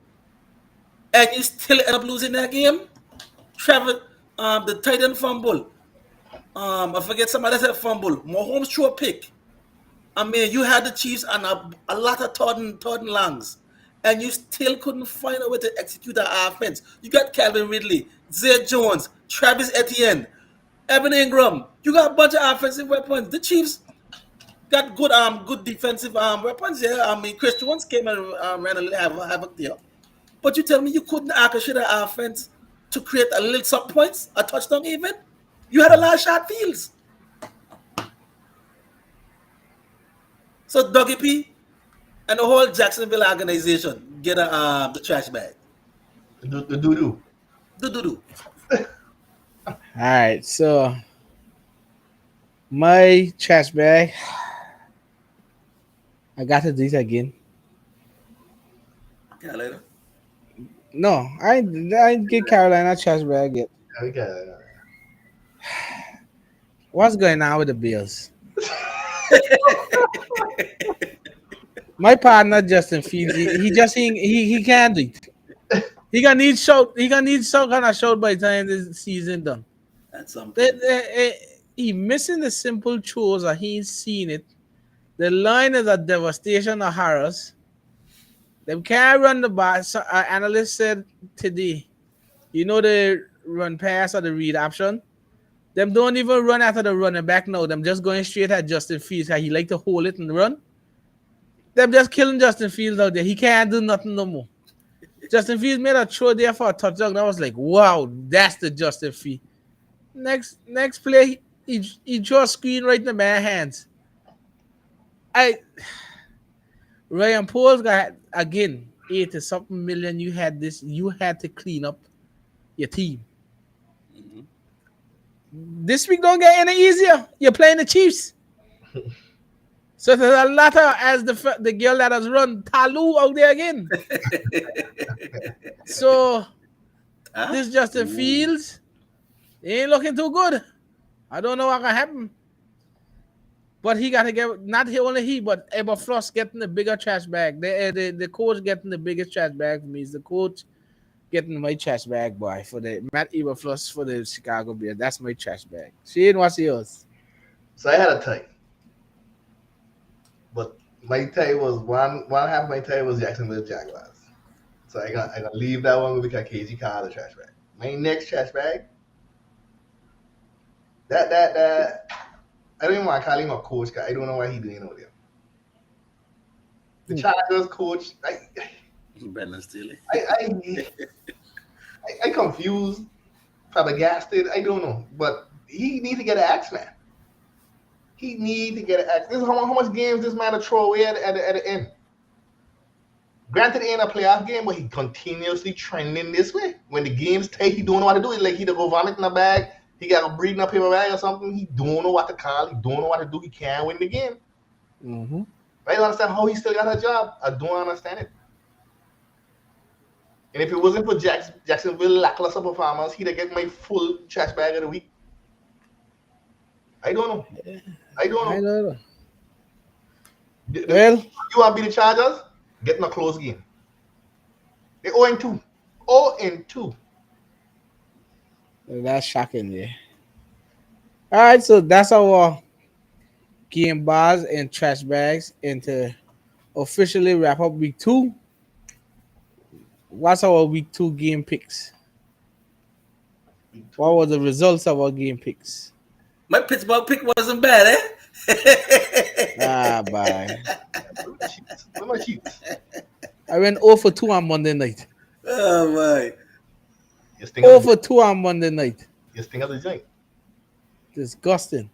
S1: and you still end up losing that game. Trevor, the tight end fumble. I forget somebody said fumble. Mahomes threw a pick. I mean, you had the Chiefs on a lot of third and longs, and you still couldn't find a way to execute the offense. You got Calvin Ridley, Zay Jones, Travis Etienne, Evan Ingram. You got a bunch of offensive weapons. The Chiefs got good defensive weapons. Yeah, I mean, Chris Jones came and ran a little havoc there. But you tell me you couldn't orchestrate the offense to create a little some points, a touchdown even? You had a lot of short fields. So Dougie P and the whole Jacksonville organization get the trash bag.
S3: The doo-doo.
S1: Do.
S2: All right, so my trash bag. I got to do it again.
S1: Carolina.
S2: No, I didn't get Carolina trash bag yet.
S3: Okay.
S2: What's going on with the Bills? My partner Justin Fields, he can't do it. He gonna need some kind of show by the time this season done.
S1: That's something.
S2: He missing the simple chores, or he ain't seen it. The line is a devastation of horrors. They can't run the ball. So, analyst said today, you know the run pass or the read option. Them don't even run after the running back now. Them just going straight at Justin Fields. How he like to hold it and run. Them just killing Justin Fields out there. He can't do nothing no more. Justin Fields made a throw there for a touchdown. I was like, wow, that's the Justin Fields. Next play, he drew a screen right in the man's hands. Ryan Poles got again 80-something million. You had to clean up your team.
S1: Mm-hmm.
S2: This week don't get any easier. You're playing the Chiefs. So there's a lot of, as the girl that has run Talu out there again. So this Justin Fields, he ain't looking too good. I don't know what can happen. But he got to get, not only he, but Eberflus getting the bigger trash bag. The coach getting the biggest trash bag for me is the coach getting my trash bag, boy, for the Matt Eberflus for the Chicago Bears. That's my trash bag. Shane, what's yours?
S3: So I had a tie. But my tie was one half of my tie was Jacksonville Jaguars. So I got leave that one because KG called the trash bag. My next trash bag, that I don't even want to call him a coach because I don't know what he's doing over there. The Chargers coach,
S1: Brandon Staley.
S3: I confused, flabbergasted. I don't know, but he needs to get an axe, man. He needs to get an axe. This is how much games this man to throw away at the end. Granted, it ain't a playoff game, but he continuously trending this way. When the game's tight, he don't know what to do. It's like he to go vomit in the bag. He got a breathing up paper bag or something. He don't know what to call. He don't know what to do. He can't win the game.
S2: Mm-hmm.
S3: I don't understand how he still got a job. I don't understand it. And if it wasn't for Jacksonville lackluster performance, he'd get my full trash bag of the week. I don't know. I don't know.
S2: Well,
S3: you want to be the Chargers? Get in a close game. They're 0-2. 0-2.
S2: That's shocking, yeah. All right, so that's our game bars and trash bags, and to officially wrap up week 2. What's our week 2 game picks? What were the results of our game picks?
S1: My Pittsburgh pick wasn't bad, eh?
S2: Bye.
S3: Where my sheets?
S2: I went 0 for 2 on Monday night.
S1: Oh my.
S3: You sting
S2: 0
S3: up the,
S2: for 2 on Monday night.
S3: you sting up the joint.
S2: Disgusting.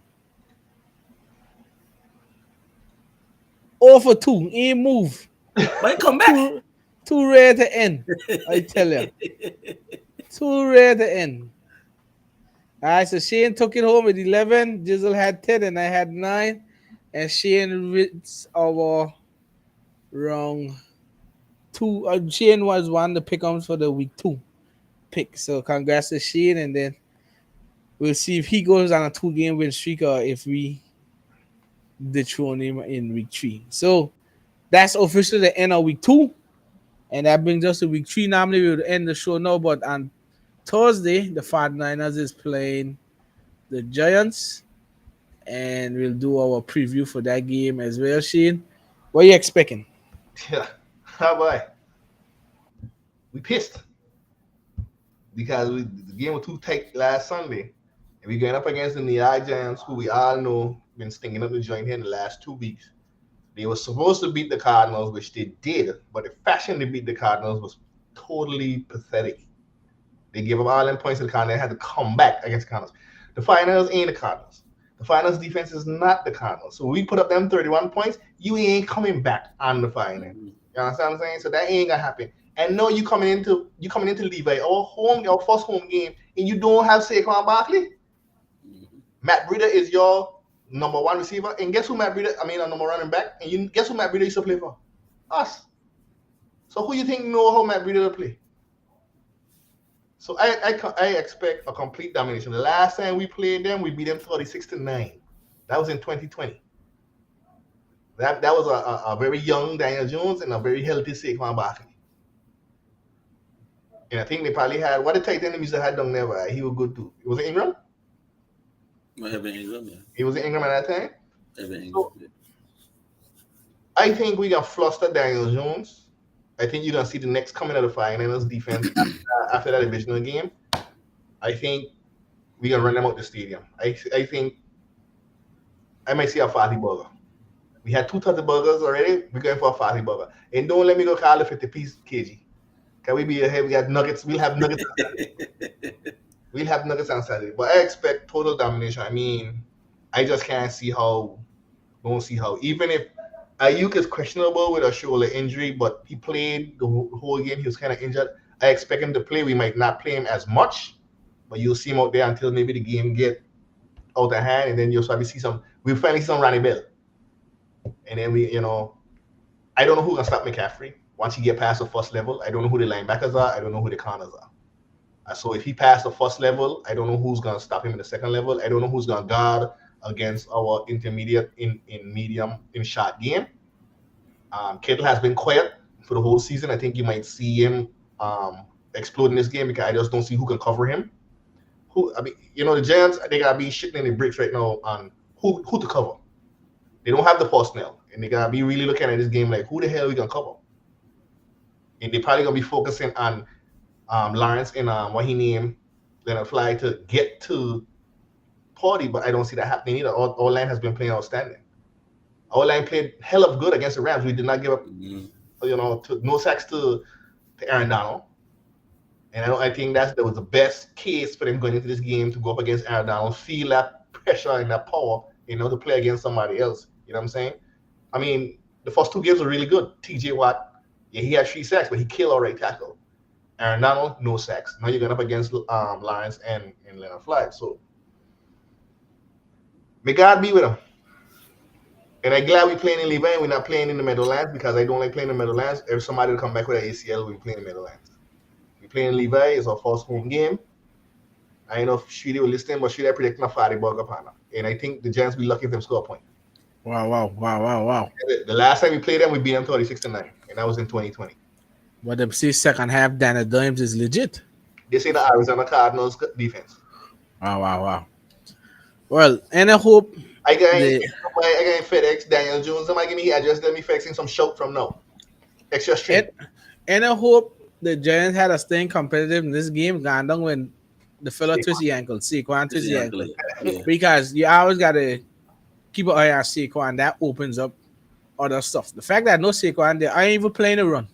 S2: 0 for 2. Ain't move.
S1: Might come back.
S2: Too rare to end. I tell you. Too rare to end. All right, so Shane took it home with 11. Jizzle had 10 and I had 9. And Shane reads our wrong 2. Shane was one of the pick-ups for the week 2 pick. So congrats to Shane. And then we'll see if he goes on a 2-game win streak or if we dethrone him in week 3. So that's officially the end of week 2. And that brings us to week 3. Normally we would end the show now, but on Thursday, the 49ers is playing the Giants. And we'll do our preview for that game as well, Shane. What are you expecting?
S3: Yeah. How about we pissed because the game was too tight last Sunday, and we going up against the New York Giants, who we all know been stinging up the joint here in the last 2 weeks. They were supposed to beat the Cardinals, which they did, but the fashion they beat the Cardinals was totally pathetic. They gave up all them points to the Cardinals. They had to come back against the Cardinals. The Finals ain't the Cardinals. The Finals defense is not the Cardinals. So we put up them 31 points, you ain't coming back on the final. You understand what I'm saying? So that ain't gonna happen. And no, you coming into Levi, our first home game, and you don't have Saquon Barkley. Matt Breida is your number 1 receiver, and guess who Matt Breida? I mean, a number running back, and you guess who Matt Breida used to play for? Us. So who you think know how Matt Breida will play? So I expect a complete domination. The last time we played them, we beat them 36-9. That was in 2020. That was a very young Daniel Jones and a very healthy Saquon Barkley. And I think they probably had what the tight end used to had down there. Right? He was good too. Was it Ingram?
S1: Might have been Ingram, yeah.
S3: He was Ingram at that time.
S1: Might have been Ingram.
S3: So, I think we can fluster Daniel Jones. I think you're gonna see the next coming of the 49ers defense after that divisional game. I think we're gonna run them out the stadium. I think I might see a 40 burger. We had 2 30 burgers already. We're going for a 40 burger. And don't let me go call it 50-piece kg. Can we be ahead? We got nuggets. We'll have nuggets on Saturday. We'll have nuggets on Saturday. But I expect total domination. I mean, I just can't see how. Don't see how. Even if Ayuk is questionable with a shoulder injury, but he played the whole game. He was kind of injured. I expect him to play. We might not play him as much, but you'll see him out there until maybe the game get out of hand, and then you'll probably see some. We'll finally see some Ronnie Bell, and then I don't know who's gonna stop McCaffrey once he get past the first level. I don't know who the linebackers are. I don't know who the corners are. So if he passed the first level, I don't know who's gonna stop him in the second level. I don't know who's gonna guard against our intermediate in medium in short game. Kittle has been quiet for the whole season. I think you might see him explode in this game because I just don't see who can cover him. The Giants, they gotta be shitting in the bricks right now on who to cover. They don't have the personnel, and they gotta be really looking at this game like who the hell are we gonna cover? And they probably gonna be focusing on Lawrence and what he named Leonard Fly to get to Party, but I don't see that happening either. Our line has been playing outstanding. Our line played hell of good against the Rams. We did not give up, no sacks to Aaron Donald. And I think that was the best case for them going into this game to go up against Aaron Donald, feel that pressure and that power, to play against somebody else. You know what I'm saying? I mean, the first 2 games were really good. TJ Watt, he had 3 sacks, but he killed our right tackle. Aaron Donald, no sacks. Now you're going up against Lawrence and Leonard Fly. So may God be with him. And I'm glad we're playing in Levi and we're not playing in the Meadowlands because I don't like playing in the Meadowlands. If somebody will come back with an ACL, we're playing in the Meadowlands. We're playing in Levi. It's our first home game. I don't know if Shreedy will listen, but Shreedy predicting a 40 burger partner. And I think the Giants will be lucky if they score a point.
S2: Wow.
S3: The last time we played them, we beat them 36-9. And that was in 2020.
S2: But them say second half, Daniel Dimes is legit.
S3: They say the Arizona Cardinals defense.
S2: Wow. Well, and I hope
S3: I got FedEx, Daniel Jones. Somebody give me address. Let me FedExing some shout from now. Extra straight.
S2: And I hope the Giants had us staying competitive in this game. Gone down when the fella twists the ankle. Saquon twists the ankle. Yeah. Because you always got to keep an eye on Saquon. That opens up other stuff. The fact that no Saquon there, I ain't even playing a run.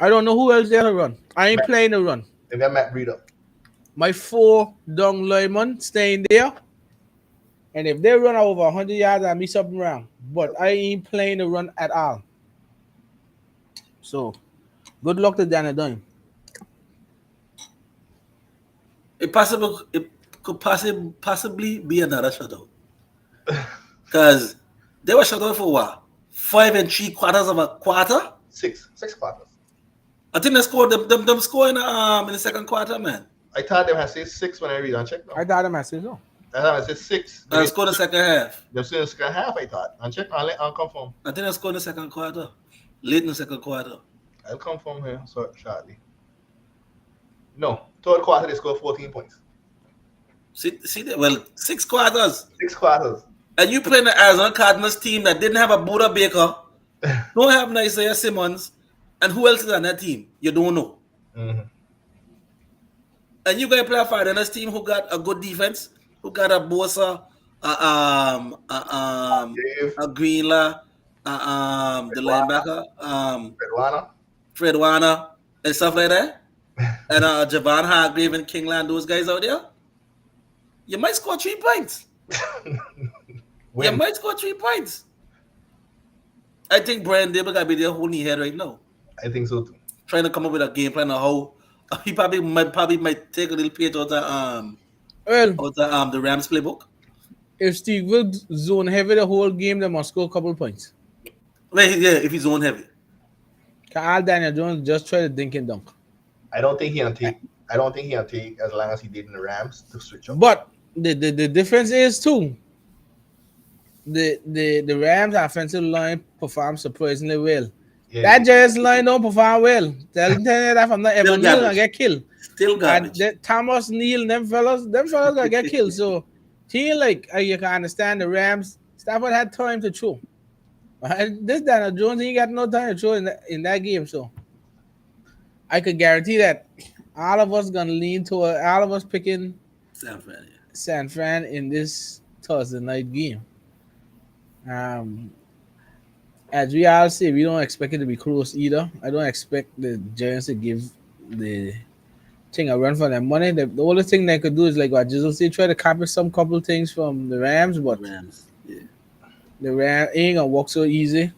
S2: I don't know who else there to run. I ain't playing a run.
S3: They got Matt Breida.
S2: My 4 down linemen staying there. And if they run over 100 yards, I miss something wrong. But I ain't playing a run at all. So, good luck to Daniel Dime.
S1: It could possibly be another shutout. Because they were shut out for what? 5 3/4 of a quarter?
S3: 6 quarters.
S1: I think they scored them score in the second quarter, man.
S3: I thought they had 6 when I read and check now.
S2: I thought them as so.
S3: I thought I said 6.
S1: They scored the second half.
S3: They've seen the second half, I thought. And check, I'll confirm.
S1: I think they scored in the second quarter. Late in the second quarter.
S3: I'll confirm here shortly. No, third quarter they scored 14 points.
S1: See that? Well, 6 quarters.
S3: 6 quarters.
S1: And you playing the Arizona Cardinals team that didn't have a Buda Baker, don't have Isaiah Simmons, and who else is on that team? You don't know.
S3: Mm-hmm.
S1: And you got to play a Cardinals team who got a good defense, who got a Bosa, a Greenlaw, the linebacker, Fred Warner, and stuff like that, and Javon Hargrave and Kingland, those guys out there. You might score 3 points. You might score 3 points. I think Brian Dable got to be there holding his head right now.
S3: I think so too.
S1: Trying to come up with a game plan of how he probably might take a little page out of the Rams playbook.
S2: If Steve will zone heavy the whole game, they must score a couple points.
S1: Well, yeah, if he's zone heavy.
S2: Carl Daniel Jones just try to dink and dunk.
S3: I don't think he'll take as long as he did in the Rams to switch up.
S2: But the difference is too. The Rams offensive line performed surprisingly well.
S1: Yeah,
S2: that Giants line don't perform well. Tell you that from the Evan Neal gonna get killed.
S1: Still garbage.
S2: Thomas Neal, them fellas gonna get killed. So he you can understand the Rams. Stafford had time to throw. This Daniel Jones, he got no time to throw in that game. So I could guarantee that all of us gonna lean toward all of us picking San Fran in this Thursday night game. As we all say, we don't expect it to be close either. I don't expect the Giants to give the thing a run for their money. The only thing they could do is like what Jizzle said, try to copy some couple things from the Rams, but the Rams ain't gonna work so easy.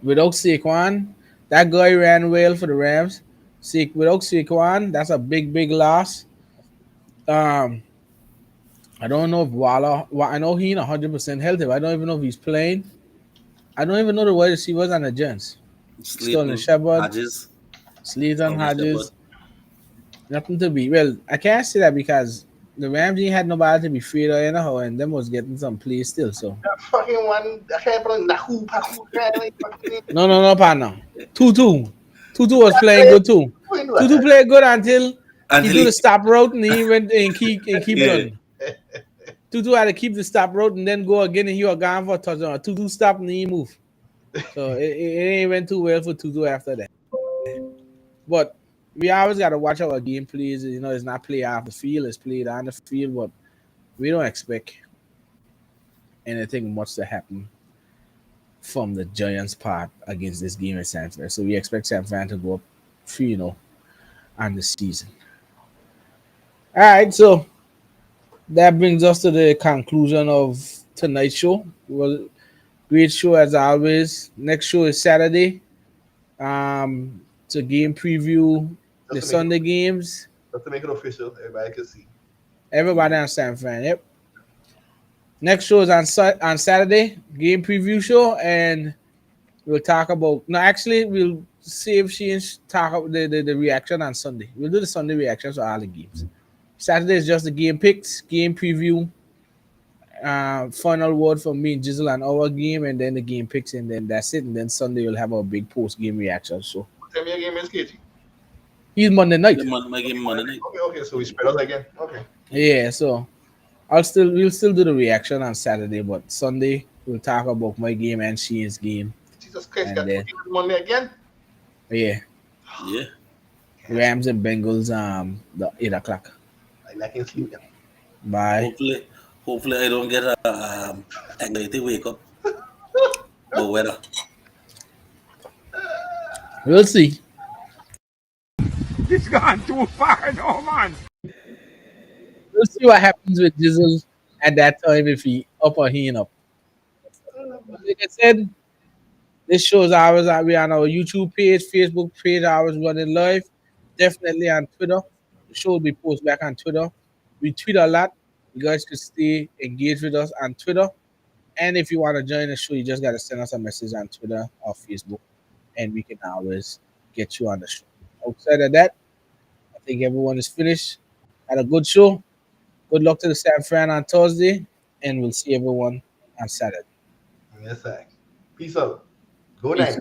S2: Without Saquon, that guy ran well for the Rams. Without Saquon, that's a big loss. I don't know if Waller. I know he ain't 100% healthy. But I don't even know if he's playing. I don't even know the wide receivers on the Giants. Sterling Shepard, Slayton Hodges. Nothing to be. Well, I can't say that because the Rams ain't had nobody to be afraid of anyhow, and them was getting some plays still. So
S3: that fucking one, I can't put Nahu.
S2: No, partner. Tutu was playing good too. Tutu played good until he do the stop route and he went and keep running. Tutu had to keep the stop route and then go again, and he was gone for a touchdown. Tutu stopped and he moved. So it ain't went too well for Tutu after that. But we always got to watch our game plays. You know, it's not played off the field, it's played on the field, but we don't expect anything much to happen from the Giants' part against this game at San Fran. So we expect San Fran to go up 3-0 on the season. All right, so that brings us to the conclusion of tonight's show. Well, great show as always. Next show is Saturday. It's a game preview, the Sunday games.
S3: Just to make it official, everybody can see.
S2: Everybody on San Fran, yep. Next show is on Saturday, game preview show, and we'll talk about. No, actually, we'll save Shane talk about the reaction on Sunday. We'll do the Sunday reactions for all the games. Saturday is just the game picks, game preview, final word from me and Jizzle on our game, and then the game picks, and then that's it. And then Sunday we'll have our big post-game reaction. So,
S3: tell me your game is KG.
S2: He's Monday night.
S1: My game Monday night.
S3: Okay. So we spread out again. Okay.
S2: Yeah. So we'll still do the reaction on Saturday, but Sunday we'll talk about my game and Shane's game.
S3: Jesus Christ, got to Monday again.
S2: Yeah. Rams and Bengals. The 8:00.
S3: I can sleep.
S2: Bye.
S1: Hopefully, I don't get a anxiety wake up. But weather.
S2: We'll see.
S4: This gone too far now, man.
S2: We'll see what happens with Jizzle at that time if he up or he ain't up. Like I said, this shows hours that we on our YouTube page, Facebook page, hours running live. Definitely on Twitter. The show will be posted back on Twitter. We tweet a lot. You guys can stay engaged with us on Twitter. And if you want to join the show, you just got to send us a message on Twitter or Facebook, and we can always get you on the show. Outside of that, I think everyone is finished. Had a good show. Good luck to the San Fran on Thursday, and we'll see everyone on Saturday.
S3: Yes, sir. Peace out. Good
S2: Peace.
S3: night.